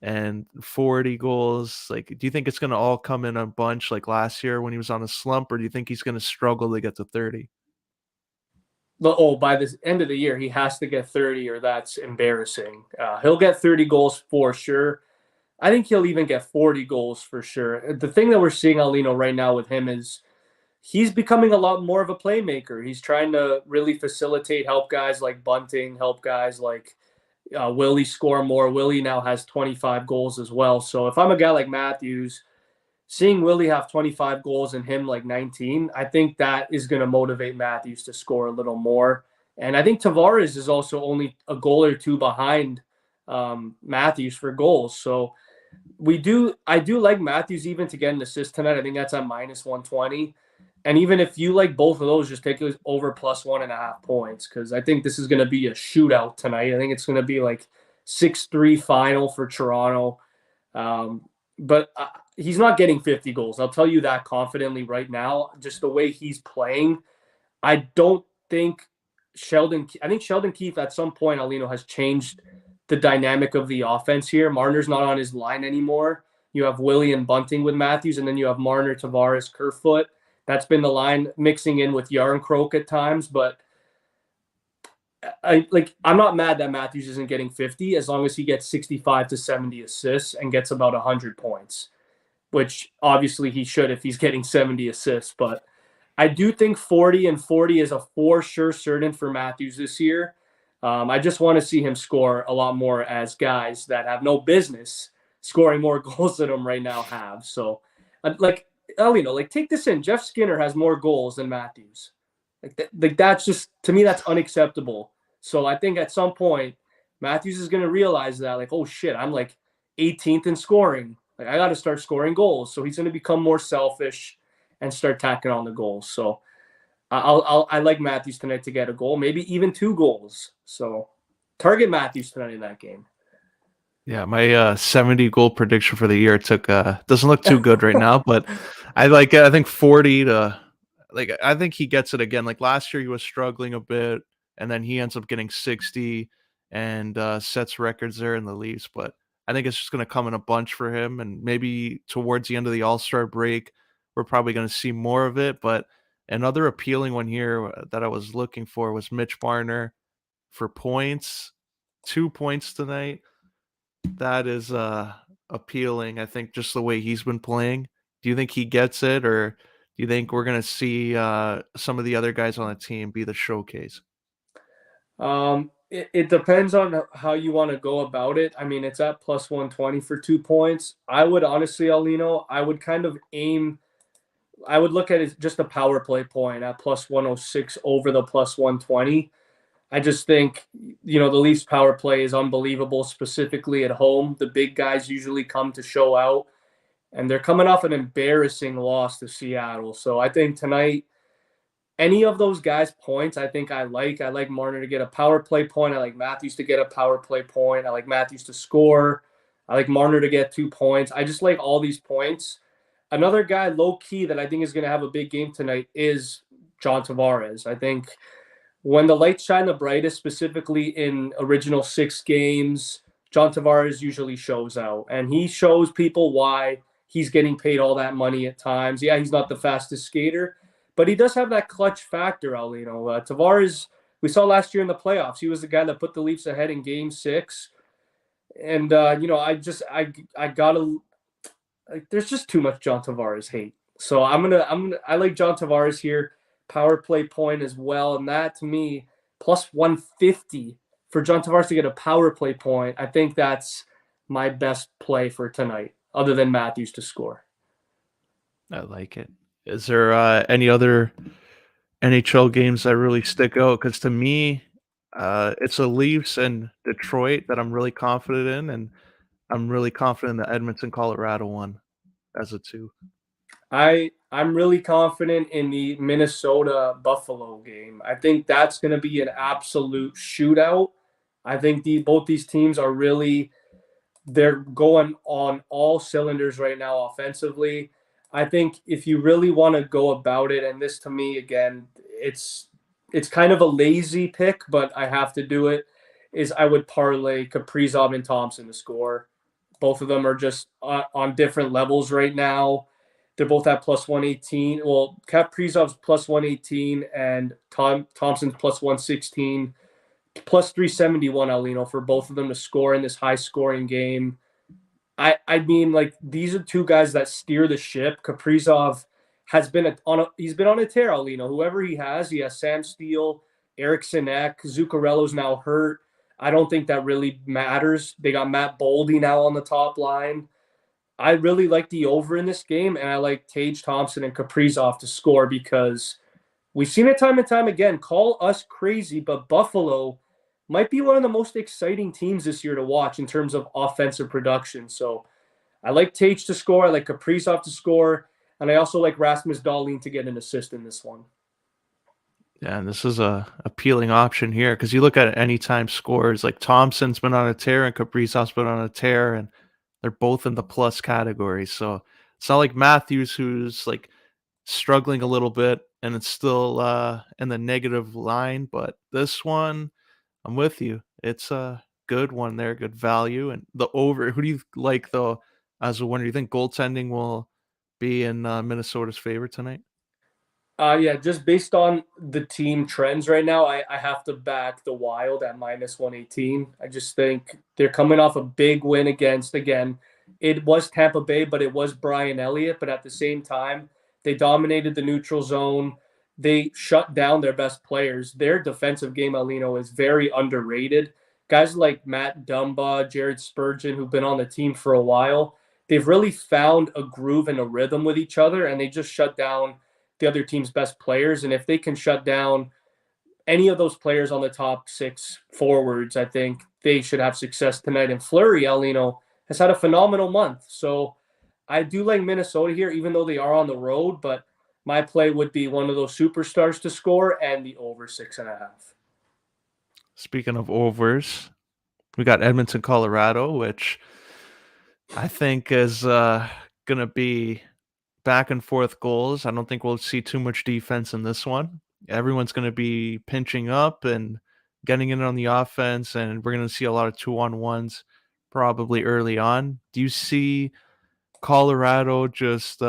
A: and 40 goals? Like, do you think it's going to all come in a bunch like last year when he was on a slump, or do you think he's going to struggle to get to 30?
B: By the end of the year, he has to get 30 or that's embarrassing. He'll get 30 goals for sure. I think he'll even get 40 goals for sure. The thing that we're seeing, Alino, right now with him is he's becoming a lot more of a playmaker. He's trying to really facilitate, help guys like Bunting, help guys like Willie score more. Willie now has 25 goals as well. So if I'm a guy like Matthews, seeing Willie have 25 goals and him like 19, I think that is going to motivate Matthews to score a little more. And I think Tavares is also only a goal or two behind Matthews for goals. So I do like Matthews even to get an assist tonight. I think that's at minus 120. And even if you like both of those, just take it over plus 1.5 points, because I think this is going to be a shootout tonight. I think it's going to be like 6-3 final for Toronto. But he's not getting 50 goals. I'll tell you that confidently right now. Just the way he's playing, I don't think I think Sheldon Keefe at some point, Aulino, has changed the dynamic of the offense here. Marner's not on his line anymore. You have Willie and Bunting with Matthews, and then you have Marner, Tavares, Kerfoot. That's been the line, mixing in with Yarncroke at times. But I'm not mad that Matthews isn't getting 50 as long as he gets 65 to 70 assists and gets about 100 points, which obviously he should if he's getting 70 assists. But I do think 40 and 40 is a for sure certain for Matthews this year. I just want to see him score a lot more, as guys that have no business scoring more goals than him right now have. So, take this in. Jeff Skinner has more goals than Matthews. That's just, to me, that's unacceptable. So I think at some point, Matthews is going to realize that, like, oh shit, I'm like 18th in scoring. Like, I got to start scoring goals. So he's going to become more selfish and start tacking on the goals. So I like Matthews tonight to get a goal, maybe even 2 goals. So target Matthews tonight in that game.
A: Yeah, my 70 goal prediction for the year doesn't look too good right now, but I think 40 to, I think he gets it again. Like last year he was struggling a bit, and then he ends up getting 60 and sets records there in the Leafs. But I think it's just going to come in a bunch for him, and maybe towards the end of the All-Star break, we're probably going to see more of it. But another appealing one here that I was looking for was Mitch Marner for points, 2 points tonight. That is appealing. I think just the way he's been playing. Do you think he gets it, or do you think we're going to see some of the other guys on the team be the showcase?
B: It depends on how you want to go about it. I mean, it's at plus 120 for 2 points. I would honestly, Aulino, I would look at it just a power play point at plus 106 over the plus 120. I just think, the Leafs power play is unbelievable, specifically at home. The big guys usually come to show out, and they're coming off an embarrassing loss to Seattle. So I think tonight, any of those guys' points, I think I like. I like Marner to get a power play point. I like Matthews to get a power play point. I like Matthews to score. I like Marner to get 2 points. I just like all these points. Another guy low-key that I think is going to have a big game tonight is John Tavares. I think when the lights shine the brightest, specifically in original 6 games, John Tavares usually shows out. And he shows people why he's getting paid all that money at times. Yeah, he's not the fastest skater, but he does have that clutch factor, Aulino. Tavares, we saw last year in the playoffs, he was the guy that put the Leafs ahead in Game 6. And, I got to – there's just too much John Tavares hate. So I like John Tavares here. Power play point as well, and that to me plus 150 for John Tavares to get a power play point. I think that's my best play for tonight, other than Matthews to score.
A: I like it. Is there any other NHL games that really stick out? Because to me, it's the Leafs and Detroit that I'm really confident in, and I'm really confident in the Edmonton Colorado one as a 2.
B: I'm really confident in the Minnesota Buffalo game. I think that's going to be an absolute shootout. I think both these teams are they're going on all cylinders right now offensively. I think if you really want to go about it, and this to me again, it's kind of a lazy pick, but I have to do it, is I would parlay Kaprizov and Thompson to score. Both of them are just on different levels right now. They're both at plus 118. Well, Kaprizov's plus 118 and Thompson's plus 116, plus 371, Aulino, for both of them to score in this high-scoring game. I mean, these are 2 guys that steer the ship. Kaprizov he's been on a tear, Aulino. Whoever he has Sam Steele, Erickson Ek, Zuccarello's now hurt. I don't think that really matters. They got Matt Boldy now on the top line. I really like the over in this game, and I like Tage Thompson and Kaprizov to score because we've seen it time and time again. Call us crazy, but Buffalo might be one of the most exciting teams this year to watch in terms of offensive production. So I like Tage to score. I like Kaprizov to score. And I also like Rasmus Dahlin to get an assist in this one.
A: Yeah, and this is a appealing option here because you look at anytime scores like Thompson's been on a tear and Kaprizov's been on a tear, and they're both in the plus category. So it's not like Matthews who's like struggling a little bit and it's still in the negative line, but this one, I'm with you. It's a good one there, good value, and the over. Who do you like though as a winner? Do you think goaltending will be in Minnesota's favor tonight?
B: Yeah, just based on the team trends right now, I have to back the Wild at minus 118. I just think they're coming off a big win against, again, it was Tampa Bay, but it was Brian Elliott. But at the same time, they dominated the neutral zone. They shut down their best players. Their defensive game, Alino, is very underrated. Guys like Matt Dumba, Jared Spurgeon, who've been on the team for a while, they've really found a groove and a rhythm with each other, and they just shut down the other team's best players. And if they can shut down any of those players on the top six forwards, I think they should have success tonight. And Fleury, Alino, has had a phenomenal month. So I do like Minnesota here, even though they are on the road. But my play would be one of those superstars to score and the over 6.5.
A: Speaking of overs, we got Edmonton, Colorado, which I think is gonna be back and forth goals. I don't think we'll see too much defense in this one. Everyone's going to be pinching up and getting in on the offense, and we're going to see a lot of 2-on-1s probably early on. Do you see Colorado just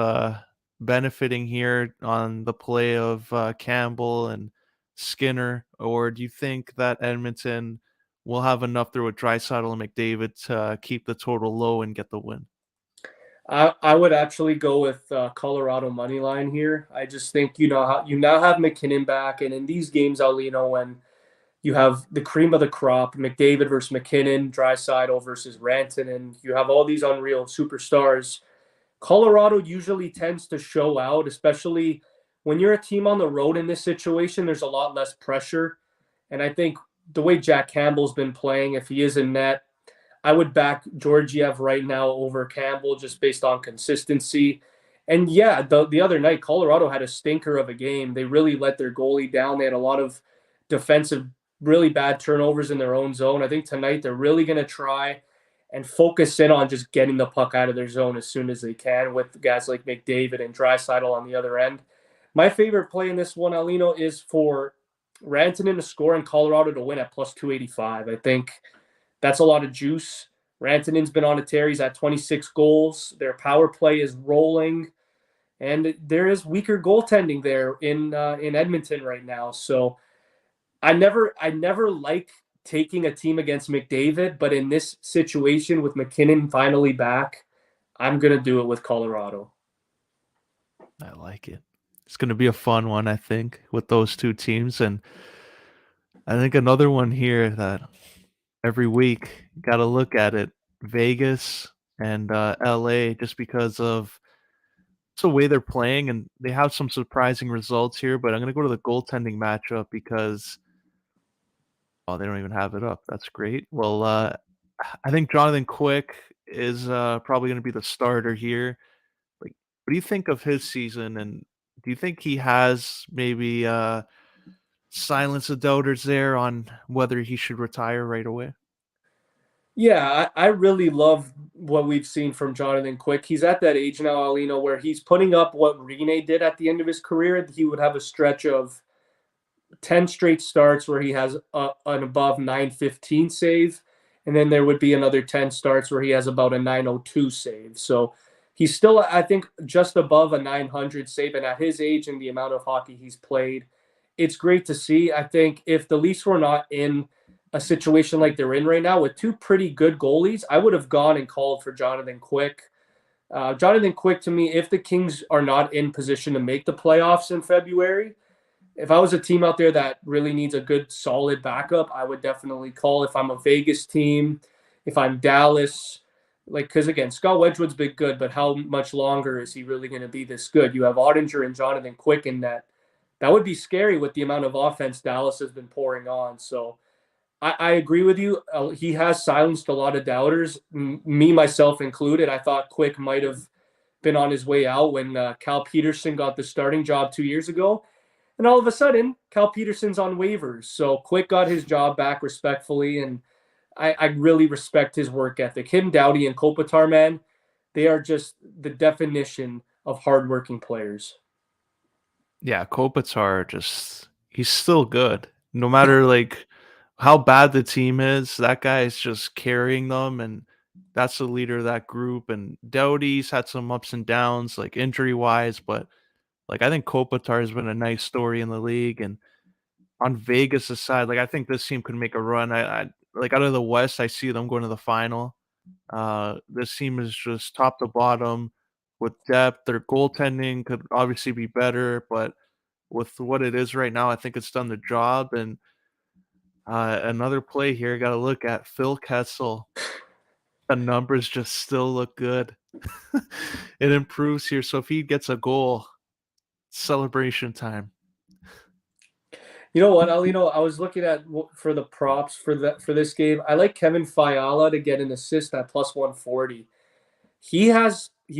A: benefiting here on the play of Campbell and Skinner, or do you think that Edmonton will have enough through with Draisaitl and McDavid to keep the total low and get the win?
B: I would actually go with Colorado money line here. I just think how you now have McKinnon back, and in these games, Alino, when you have the cream of the crop, McDavid versus McKinnon, Draisaitl versus Rantanen, you have all these unreal superstars. Colorado usually tends to show out, especially when you're a team on the road in this situation. There's a lot less pressure, and I think the way Jack Campbell's been playing, if he is in net, I would back Georgiev right now over Campbell just based on consistency. And yeah, the other night, Colorado had a stinker of a game. They really let their goalie down. They had a lot of defensive, really bad turnovers in their own zone. I think tonight they're really going to try and focus in on just getting the puck out of their zone as soon as they can with guys like McDavid and Draisaitl on the other end. My favorite play in this one, Alino, is for Rantanen to score and Colorado to win at plus 285. I think that's a lot of juice. Rantanen's been on a tear. He's at 26 goals. Their power play is rolling, and there is weaker goaltending there in Edmonton right now. So I never like taking a team against McDavid, but in this situation with McKinnon finally back, I'm gonna do it with Colorado.
A: I like it. It's going to be a fun one, I think, with those two teams. And I think another one here that every week got to look at it, Vegas and LA, just because of it's the way they're playing, and they have some surprising results here. But I'm going to go to the goaltending matchup because oh, they don't even have it up. That's great. Well, I think Jonathan Quick is probably going to be the starter here. Like, what do you think of his season? And do you think he has maybe silence the doubters there on whether he should retire right away?
B: Yeah, I really love what we've seen from Jonathan Quick. He's at that age now, Alino, where he's putting up what Rene did at the end of his career. He would have a stretch of 10 straight starts where he has an above 915 save. And then there would be another 10 starts where he has about a 902 save. So he's still, I think, just above a 900 save. And at his age and the amount of hockey he's played, it's great to see. I think if the Leafs were not in a situation like they're in right now with two pretty good goalies, I would have gone and called for Jonathan Quick. Jonathan Quick, to me, if the Kings are not in position to make the playoffs in February, if I was a team out there that really needs a good, solid backup, I would definitely call. If I'm a Vegas team, if I'm Dallas, like, because again, Scott Wedgwood's been good, but how much longer is he really going to be this good? You have Ottinger and Jonathan Quick in that. That would be scary with the amount of offense Dallas has been pouring on. So I agree with you. He has silenced a lot of doubters, me, myself included. I thought Quick might have been on his way out when Cal Peterson got the starting job 2 years ago. And all of a sudden, Cal Peterson's on waivers. So Quick got his job back respectfully, and I really respect his work ethic. Him, Doughty, and Kopitar, man, they are just the definition of hardworking players.
A: Yeah, Kopitar he's still good. No matter like how bad the team is, that guy is just carrying them and that's the leader of that group. And Doughty's had some ups and downs, like injury wise, but like I think Kopitar has been a nice story in the league. And on Vegas' side, like I think this team could make a run. I like out of the West, I see them going to the final. This team is just top to bottom with depth. Their goaltending could obviously be better, but with what it is right now, I think it's done the job. And another play here, got to look at Phil Kessel. The numbers just still look good. It improves here. So if he gets a goal, celebration time.
B: You know what, Aulino? I was looking at for the props for this game. I like Kevin Fiala to get an assist at plus 140. He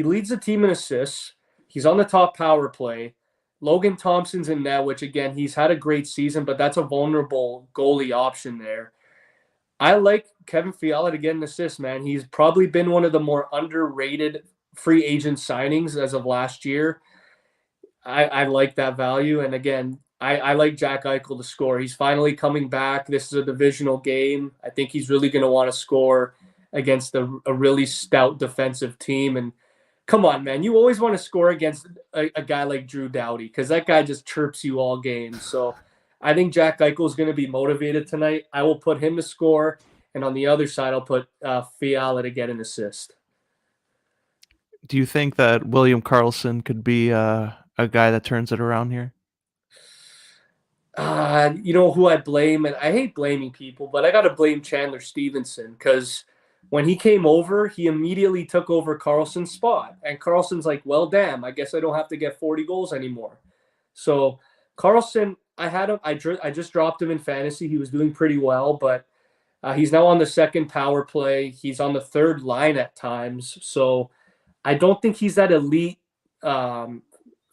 B: leads the team in assists. He's on the top power play. Logan Thompson's in net, which again he's had a great season, but that's a vulnerable goalie option there. I like Kevin Fiala to get an assist, man. He's probably been one of the more underrated free agent signings as of last year. I like that value. And again, I like Jack Eichel to score. He's finally coming back. This is a divisional game. I think he's really going to want to score against a really stout defensive team. And come on, man, you always want to score against a guy like Drew Doughty because that guy just chirps you all game. So I think Jack Eichel is going to be motivated tonight. I will put him to score. And on the other side, I'll put Fiala to get an assist.
A: Do you think that William Karlsson could be a guy that turns it around here?
B: You know who I blame, and I hate blaming people, but I got to blame Chandler Stevenson because when he came over, he immediately took over Carlson's spot, and Carlson's like, "Well, damn, I guess I don't have to get 40 goals anymore." So Carlson, I had him. I just dropped him in fantasy. He was doing pretty well, but he's now on the second power play. He's on the third line at times, so I don't think he's that elite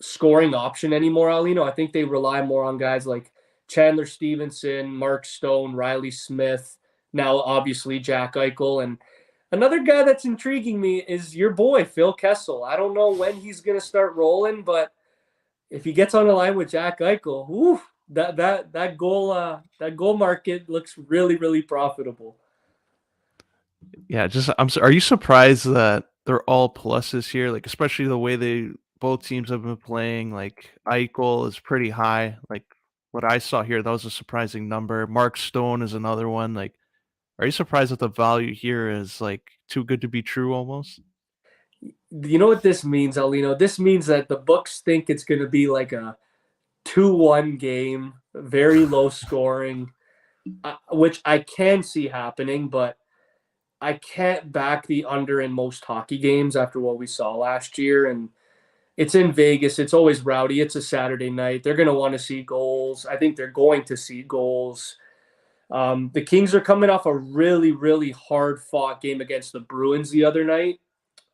B: scoring option anymore, Aulino. I think they rely more on guys like Chandler Stevenson, Mark Stone, Riley Smith, now obviously Jack Eichel. And another guy that's intriguing me is your boy, Phil Kessel. I don't know when he's going to start rolling, but if he gets on the line with Jack Eichel, whew, that goal market looks really, really profitable.
A: Yeah, are you surprised that they're all pluses here? Like especially the way both teams have been playing. Like Eichel is pretty high. Like what I saw here, that was a surprising number. Mark Stone is another one. Like, are you surprised that the value here is like too good to be true almost?
B: You know what this means, Aulino? This means that the books think it's going to be like a 2-1 game, very low scoring, which I can see happening, but I can't back the under in most hockey games after what we saw last year. And it's in Vegas. It's always rowdy. It's a Saturday night. They're going to want to see goals. I think they're going to see goals. The Kings are coming off a really, really hard fought game against the Bruins the other night.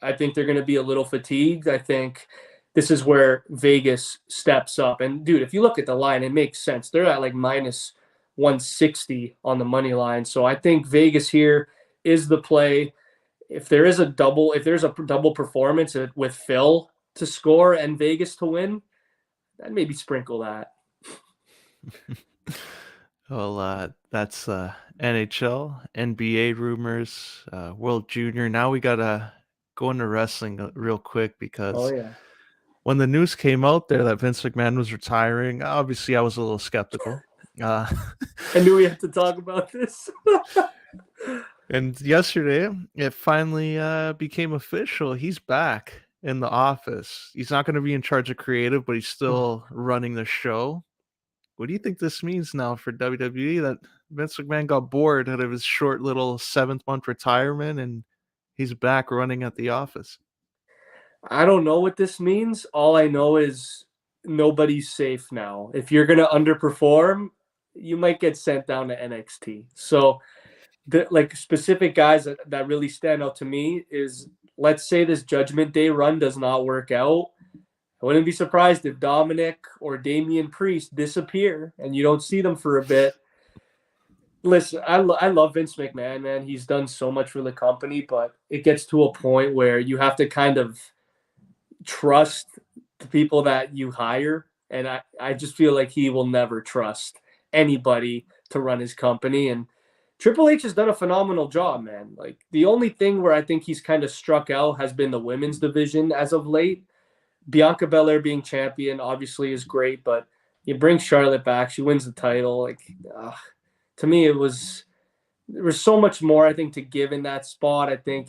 B: I think they're going to be a little fatigued. I think this is where Vegas steps up. And dude, if you look at the line, it makes sense. They're at like minus 160 on the money line. So I think Vegas here is the play. If there's a double performance with Phil to score and Vegas to win, then maybe sprinkle that.
A: Well, that's NHL, NBA rumors, World Junior. Now we gotta go into wrestling real quick
B: Oh
A: because
B: yeah.
A: when the news came out there that Vince McMahon was retiring, obviously I was a little skeptical. Uh,
B: I knew we had to talk about this.
A: And yesterday, it finally became official. He's back in the office. He's not going to be in charge of creative, but he's still running the show. What do you think this means now for WWE that Vince McMahon got bored out of his short little 7th month retirement and he's back running at the office?
B: I don't know what this means. All I know is nobody's safe now. If you're gonna underperform, you might get sent down to NXT. So the like specific guys that really stand out to me is, let's say this Judgment Day run does not work out. I wouldn't be surprised if Dominic or Damian Priest disappear and you don't see them for a bit. Listen, I love Vince McMahon, man. He's done so much for the company, but it gets to a point where you have to kind of trust the people that you hire. And I just feel like he will never trust anybody to run his company. And Triple H has done a phenomenal job, man. Like the only thing where I think he's kind of struck out has been the women's division as of late. Bianca Belair being champion obviously is great, but you bring Charlotte back, she wins the title. Like, to me, there was so much more I think to give in that spot. I think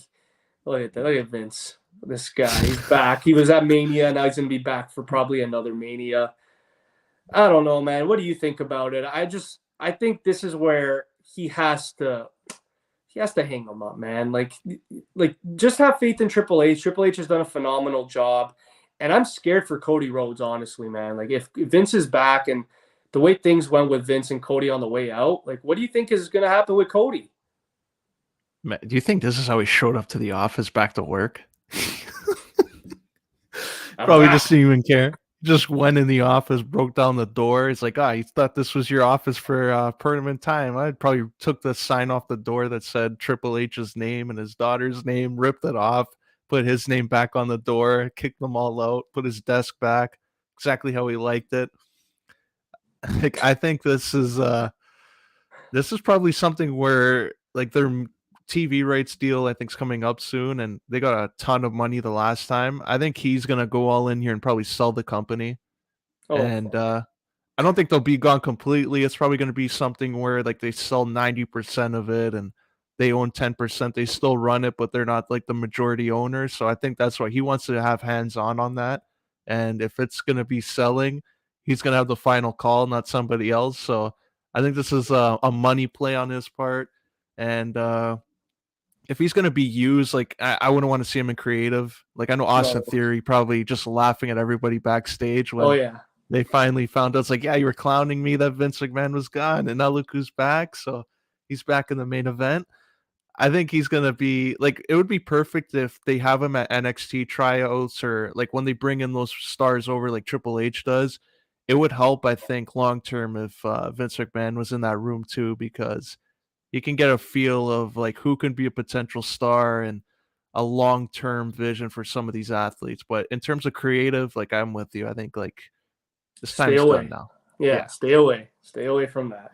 B: look at Vince, this guy, he's back. He was at Mania, now he's gonna be back for probably another Mania. I don't know, man. What do you think about it? I think this is where he has to hang him up, man. Like just have faith in Triple H. Triple H has done a phenomenal job, and I'm scared for Cody Rhodes, honestly, man. Like if Vince is back and the way things went with Vince and Cody on the way out, like what do you think is going to happen with Cody?
A: Do you think this is how he showed up to the office back to work?
B: I'm
A: Probably just
B: back.
A: didn't even care. Just went in the office, broke down the door. It's like, you thought this was your office for permanent time. I probably took the sign off the door that said Triple H's name and his daughter's name, ripped it off, put his name back on the door, kicked them all out, put his desk back exactly how he liked it. Like, I think this is probably something where like their TV rights deal I think is coming up soon, and they got a ton of money the last time. I think he's gonna go all in here and probably sell the company,
B: Oh,
A: and I don't think they'll be gone completely. It's probably gonna be something where like they sell 90% of it and they own 10%. They still run it, but they're not like the majority owner. So I think that's why he wants to have hands on that. And if it's gonna be selling, he's gonna have the final call, not somebody else. So I think this is a money play on his part, and if he's gonna be used, like I wouldn't want to see him in creative. Like I know Austin
B: no.
A: Theory probably just laughing at everybody backstage
B: Oh
A: when
B: yeah.
A: they finally found out. It's like, yeah, you were clowning me that Vince McMahon was gone, and now look who's back. So he's back in the main event. I think he's gonna be like, it would be perfect if they have him at NXT tryouts or like when they bring in those stars over like Triple H does. It would help, I think, long term if Vince McMahon was in that room too, because you can get a feel of like who can be a potential star and a long term vision for some of these athletes. But in terms of creative, like I'm with you. I think like this
B: Stay
A: time's done
B: away.
A: now.
B: Yeah,
A: Yeah.
B: stay away. Stay away from that.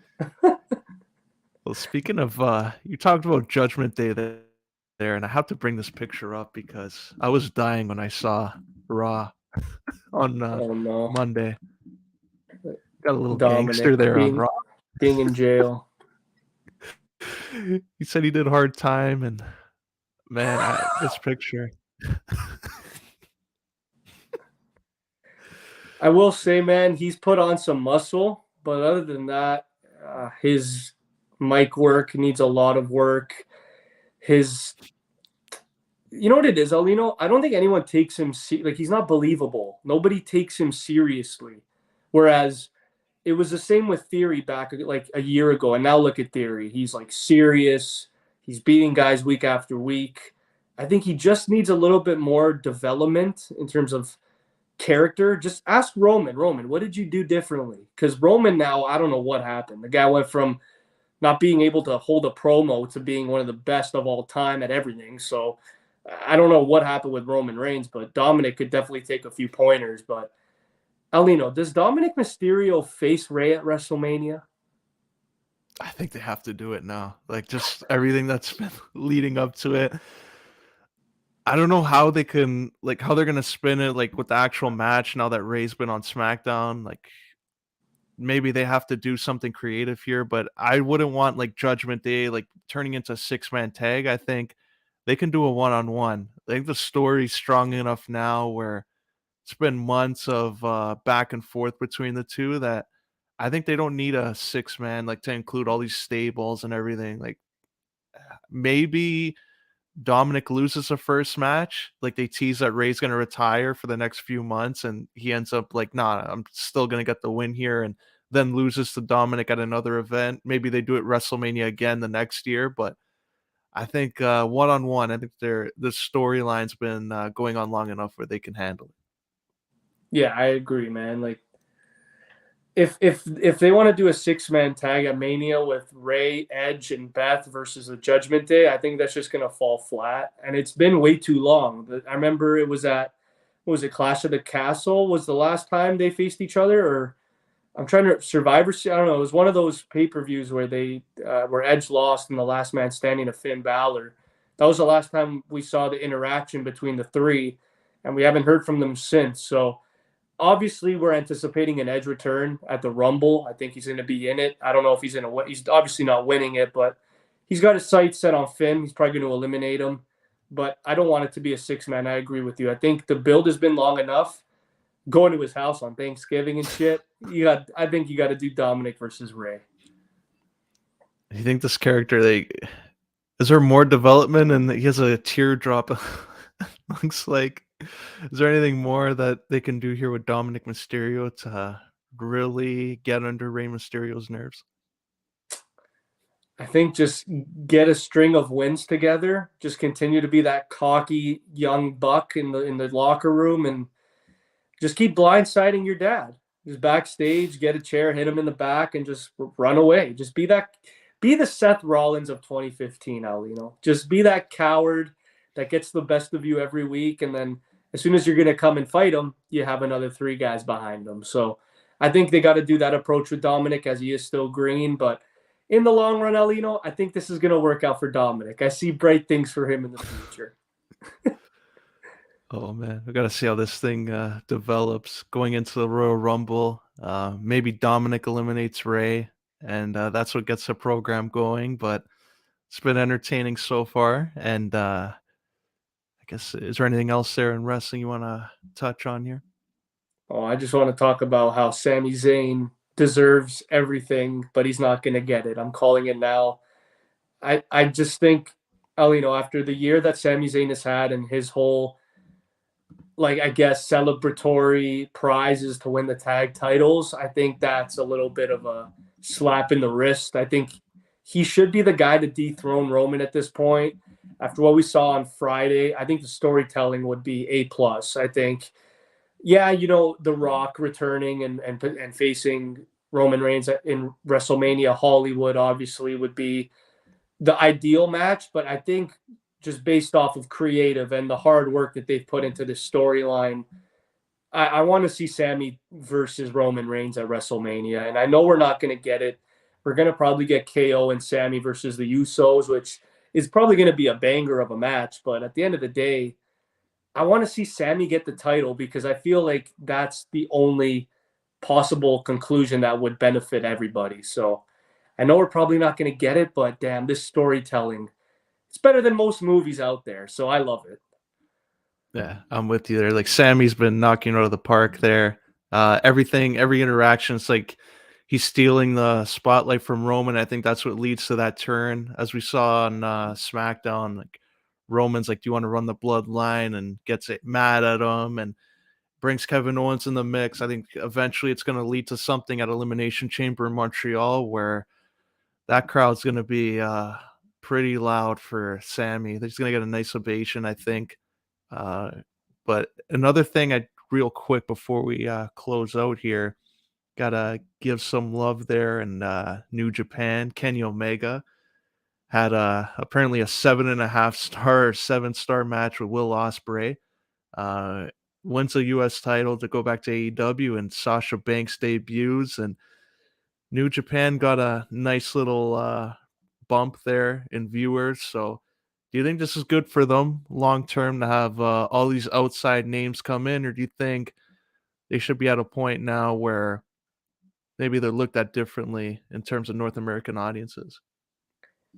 A: Well, speaking of, you talked about Judgment Day there, and I have to bring this picture up because I was dying when I saw Raw on
B: Oh no.
A: Monday. Got a little
B: Dominic
A: gangster there on Raw.
B: being in jail.
A: He said he did hard time, and man, this picture.
B: I will say, man, he's put on some muscle, but other than that, his mic work needs a lot of work. His, you know what it is, Aulino? I don't think anyone takes him like he's not believable. Nobody takes him seriously. Whereas it was the same with Theory back like a year ago, and now look at Theory. He's like serious. He's beating guys week after week. I think he just needs a little bit more development in terms of character. Just ask Roman. Roman, what did you do differently? Because Roman now, I don't know what happened. The guy went from not being able to hold a promo to being one of the best of all time at everything. So I don't know what happened with Roman Reigns, but Dominic could definitely take a few pointers. But Aulino, does Dominic Mysterio face Rey at WrestleMania?
A: I think they have to do it now. Like just everything that's been leading up to it. I don't know how they can how they're gonna spin it like with the actual match now that Ray's been on SmackDown. Like maybe they have to do something creative here, but I wouldn't want like Judgment Day like turning into a 6-man tag. I think they can do a one-on-one. I think the story's strong enough now where it's been months of back and forth between the two that I think they don't need a 6-man like to include all these stables and everything. Like maybe Dominic loses the first match, like they tease that Ray's gonna retire for the next few months, and he ends up like, nah, I'm still gonna get the win here, and then loses to Dominic at another event. Maybe they do it WrestleMania again the next year, but I think one on one, I think the storyline's been going on long enough where they can handle it.
B: Yeah, I agree, man. Like if they want to do a 6-man tag at Mania with Ray, Edge, and Beth versus the Judgment Day, I think that's just gonna fall flat. And it's been way too long. I remember it was at what was it, Clash of the Castle was the last time they faced each other, or I'm trying to Survivor Series. I don't know. It was one of those pay-per-views where where Edge lost in the Last Man Standing to Finn Balor. That was the last time we saw the interaction between the three, and we haven't heard from them since. So obviously, we're anticipating an Edge return at the Rumble. I think he's going to be in it. I don't know if he's in a. He's obviously not winning it, but he's got his sights set on Finn. He's probably going to eliminate him. But I don't want it to be a 6-man. I agree with you. I think the build has been long enough. Going to his house on Thanksgiving and shit. I think you got to do Dominic versus Ray.
A: You think this character, like, is there more development and he has a teardrop? Looks like. Is there anything more that they can do here with Dominic Mysterio to really get under Rey Mysterio's nerves?
B: I think just get a string of wins together. Just continue to be that cocky young buck in the locker room, and just keep blindsiding your dad. Just backstage, get a chair, hit him in the back, and just run away. Just be the Seth Rollins of 2015, Aulino. Just be that coward that gets the best of you every week, and then as soon as you're going to come and fight him, you have another 3 guys behind him. So I think they got to do that approach with Dominic as he is still green, but in the long run, Aulino, I think this is going to work out for Dominic. I see bright things for him in the future.
A: Oh man, we got to see how this thing develops going into the Royal Rumble. Maybe Dominic eliminates Ray, and that's what gets the program going. But it's been entertaining so far. And I guess, is there anything else there in wrestling you want to touch on here?
B: Oh, I just want to talk about how Sami Zayn deserves everything, but he's not going to get it. I'm calling it now. I just think, Aulino, after the year that Sami Zayn has had and his whole, like, I guess, celebratory prizes to win the tag titles, I think that's a little bit of a slap in the wrist. I think he should be the guy to dethrone Roman at this point. After what we saw on Friday, I think the storytelling would be A plus. I think, yeah, The Rock returning and facing Roman Reigns in WrestleMania Hollywood obviously would be the ideal match, but I think just based off of creative and the hard work that they've put into this storyline, I want to see Sammy versus Roman Reigns at WrestleMania. And I know we're not going to get it. We're going to probably get KO and Sammy versus the Usos, which is probably going to be a banger of a match. But at the end of the day, I want to see Sammy get the title because I feel like that's the only possible conclusion that would benefit everybody. So I know we're probably not going to get it, but damn, this storytelling, it's better than most movies out there. So I love it.
A: Yeah, I'm with you there. Like Sammy's been knocking it out of the park there. Everything, every interaction, it's like he's stealing the spotlight from Roman. I think that's what leads to that turn, as we saw on SmackDown. Like Roman's like, "Do you want to run the bloodline?" and gets it mad at him and brings Kevin Owens in the mix. I think eventually it's going to lead to something at Elimination Chamber in Montreal where that crowd's going to be pretty loud for Sammy. He's going to get a nice ovation, I think. Uh, but another thing, I real quick before we close out here, gotta give some love there. And New Japan, Kenny Omega had apparently a 7.5 star, 7-star match with Will Ospreay. Uh, Wins a U.S. title to go back to AEW, and Sasha Banks debuts, and New Japan got a nice little bump there in viewers. So, do you think this is good for them long term to have all these outside names come in, or do you think they should be at a point now where maybe they're looked at differently in terms of North American audiences.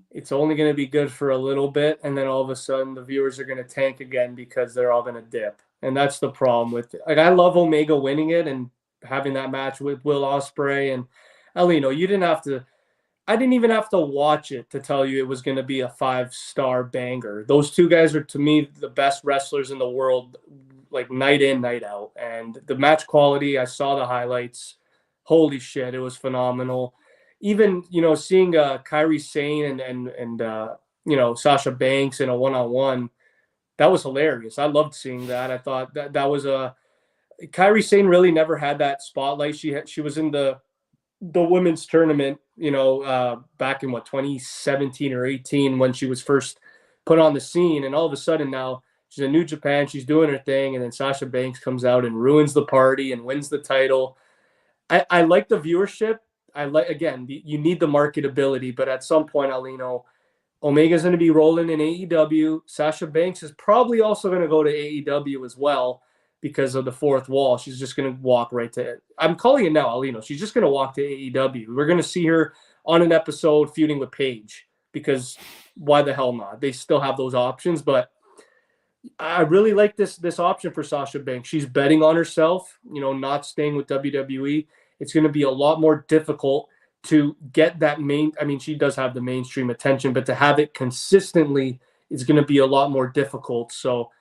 B: It's only going to be good for a little bit, and then all of a sudden the viewers are going to tank again because they're all going to dip, and that's the problem with it. Like, I love Omega winning it and having that match with Will Ospreay and Aulino. You didn't have to. I didn't even have to watch it to tell you it was going to be a 5-star banger. Those two guys are, to me, the best wrestlers in the world, like night in, night out. And the match quality, I saw the highlights. Holy shit, it was phenomenal. Even, seeing Kairi Sane and Sasha Banks in a one-on-one, that was hilarious. I loved seeing that. I thought that was a Kairi Sane really never had that spotlight. She was in the women's tournament, back in 2017 or 18 when she was first put on the scene, and all of a sudden now she's in New Japan, she's doing her thing, and then Sasha Banks comes out and ruins the party and wins the title. I like the viewership. I like, again, you need the marketability, but at some point, Aulino, Omega's going to be rolling in AEW. Sasha Banks is probably also going to go to AEW as well because of the fourth wall. She's just going to walk right to it. I'm calling it now, Aulino. She's just going to walk to AEW. We're going to see her on an episode feuding with Paige because why the hell not? They still have those options, but I really like this option for Sasha Banks. She's betting on herself, not staying with WWE. It's going to be a lot more difficult to get that she does have the mainstream attention, but to have it consistently is going to be a lot more difficult. So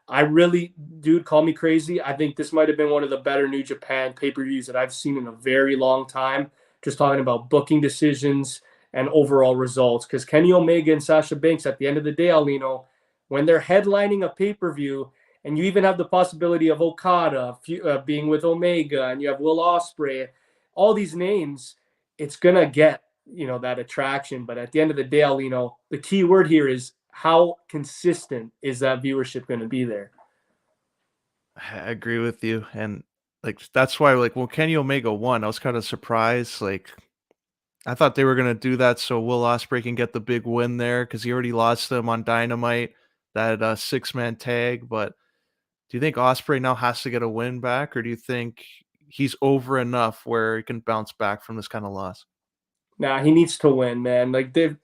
B: I really, dude, call me crazy. I think this might have been one of the better New Japan pay-per-views that I've seen in a very long time. Just talking about booking decisions and overall results. Because Kenny Omega and Sasha Banks, at the end of the day, Aulino, when they're headlining a pay-per-view, and you even have the possibility of Okada being with Omega, and you have Will Ospreay, all these names, it's gonna get that attraction. But at the end of the day, Aulino, the key word here is how consistent is that viewership going to be there?
A: I agree with you, and like that's why like when Kenny Omega won, I was kind of surprised. Like I thought they were gonna do that so Will Ospreay can get the big win there because he already lost them on Dynamite, that 6-man tag. But do you think Ospreay now has to get a win back, or do you think he's over enough where he can bounce back from this kind of loss?
B: Nah, he needs to win, man. Like they're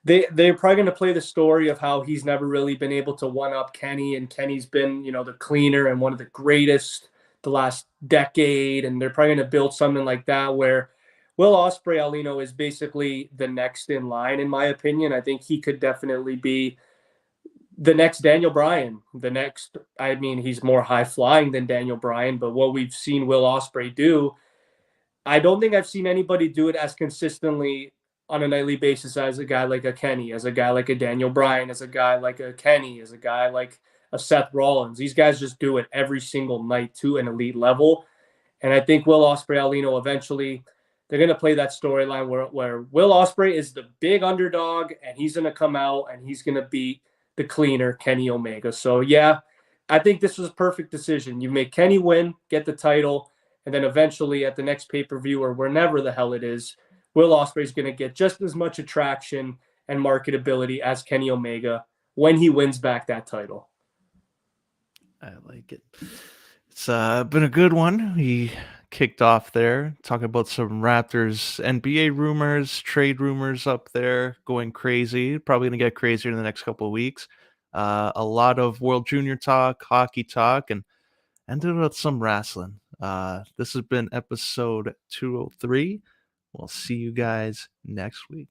B: probably going to play the story of how he's never really been able to one up Kenny, and Kenny's been the cleaner and one of the greatest the last decade, and they're probably going to build something like that where Will Ospreay, Aulino, is basically the next in line, in my opinion. I think he could definitely be the next Daniel Bryan. He's more high flying than Daniel Bryan, but what we've seen Will Ospreay do, I don't think I've seen anybody do it as consistently on a nightly basis as a guy like a Kenny, as a guy like a Daniel Bryan, as a guy like a Kenny, as a guy like a Seth Rollins. These guys just do it every single night to an elite level. And I think Will Ospreay, Aulino, eventually they're going to play that storyline where Will Ospreay is the big underdog and he's going to come out and he's going to beat the cleaner Kenny Omega. So, yeah, I think this was a perfect decision. You make Kenny win, get the title, and then eventually at the next pay-per-view or whenever the hell it is, Will Ospreay is going to get just as much attraction and marketability as Kenny Omega when he wins back that title.
A: I like it. It's been a good one. We kicked off there talking about some Raptors NBA rumors, trade rumors up there going crazy. Probably going to get crazier in the next couple of weeks. A lot of World Junior talk, hockey talk, and ended with some wrestling. This has been episode 203. We'll see you guys next week.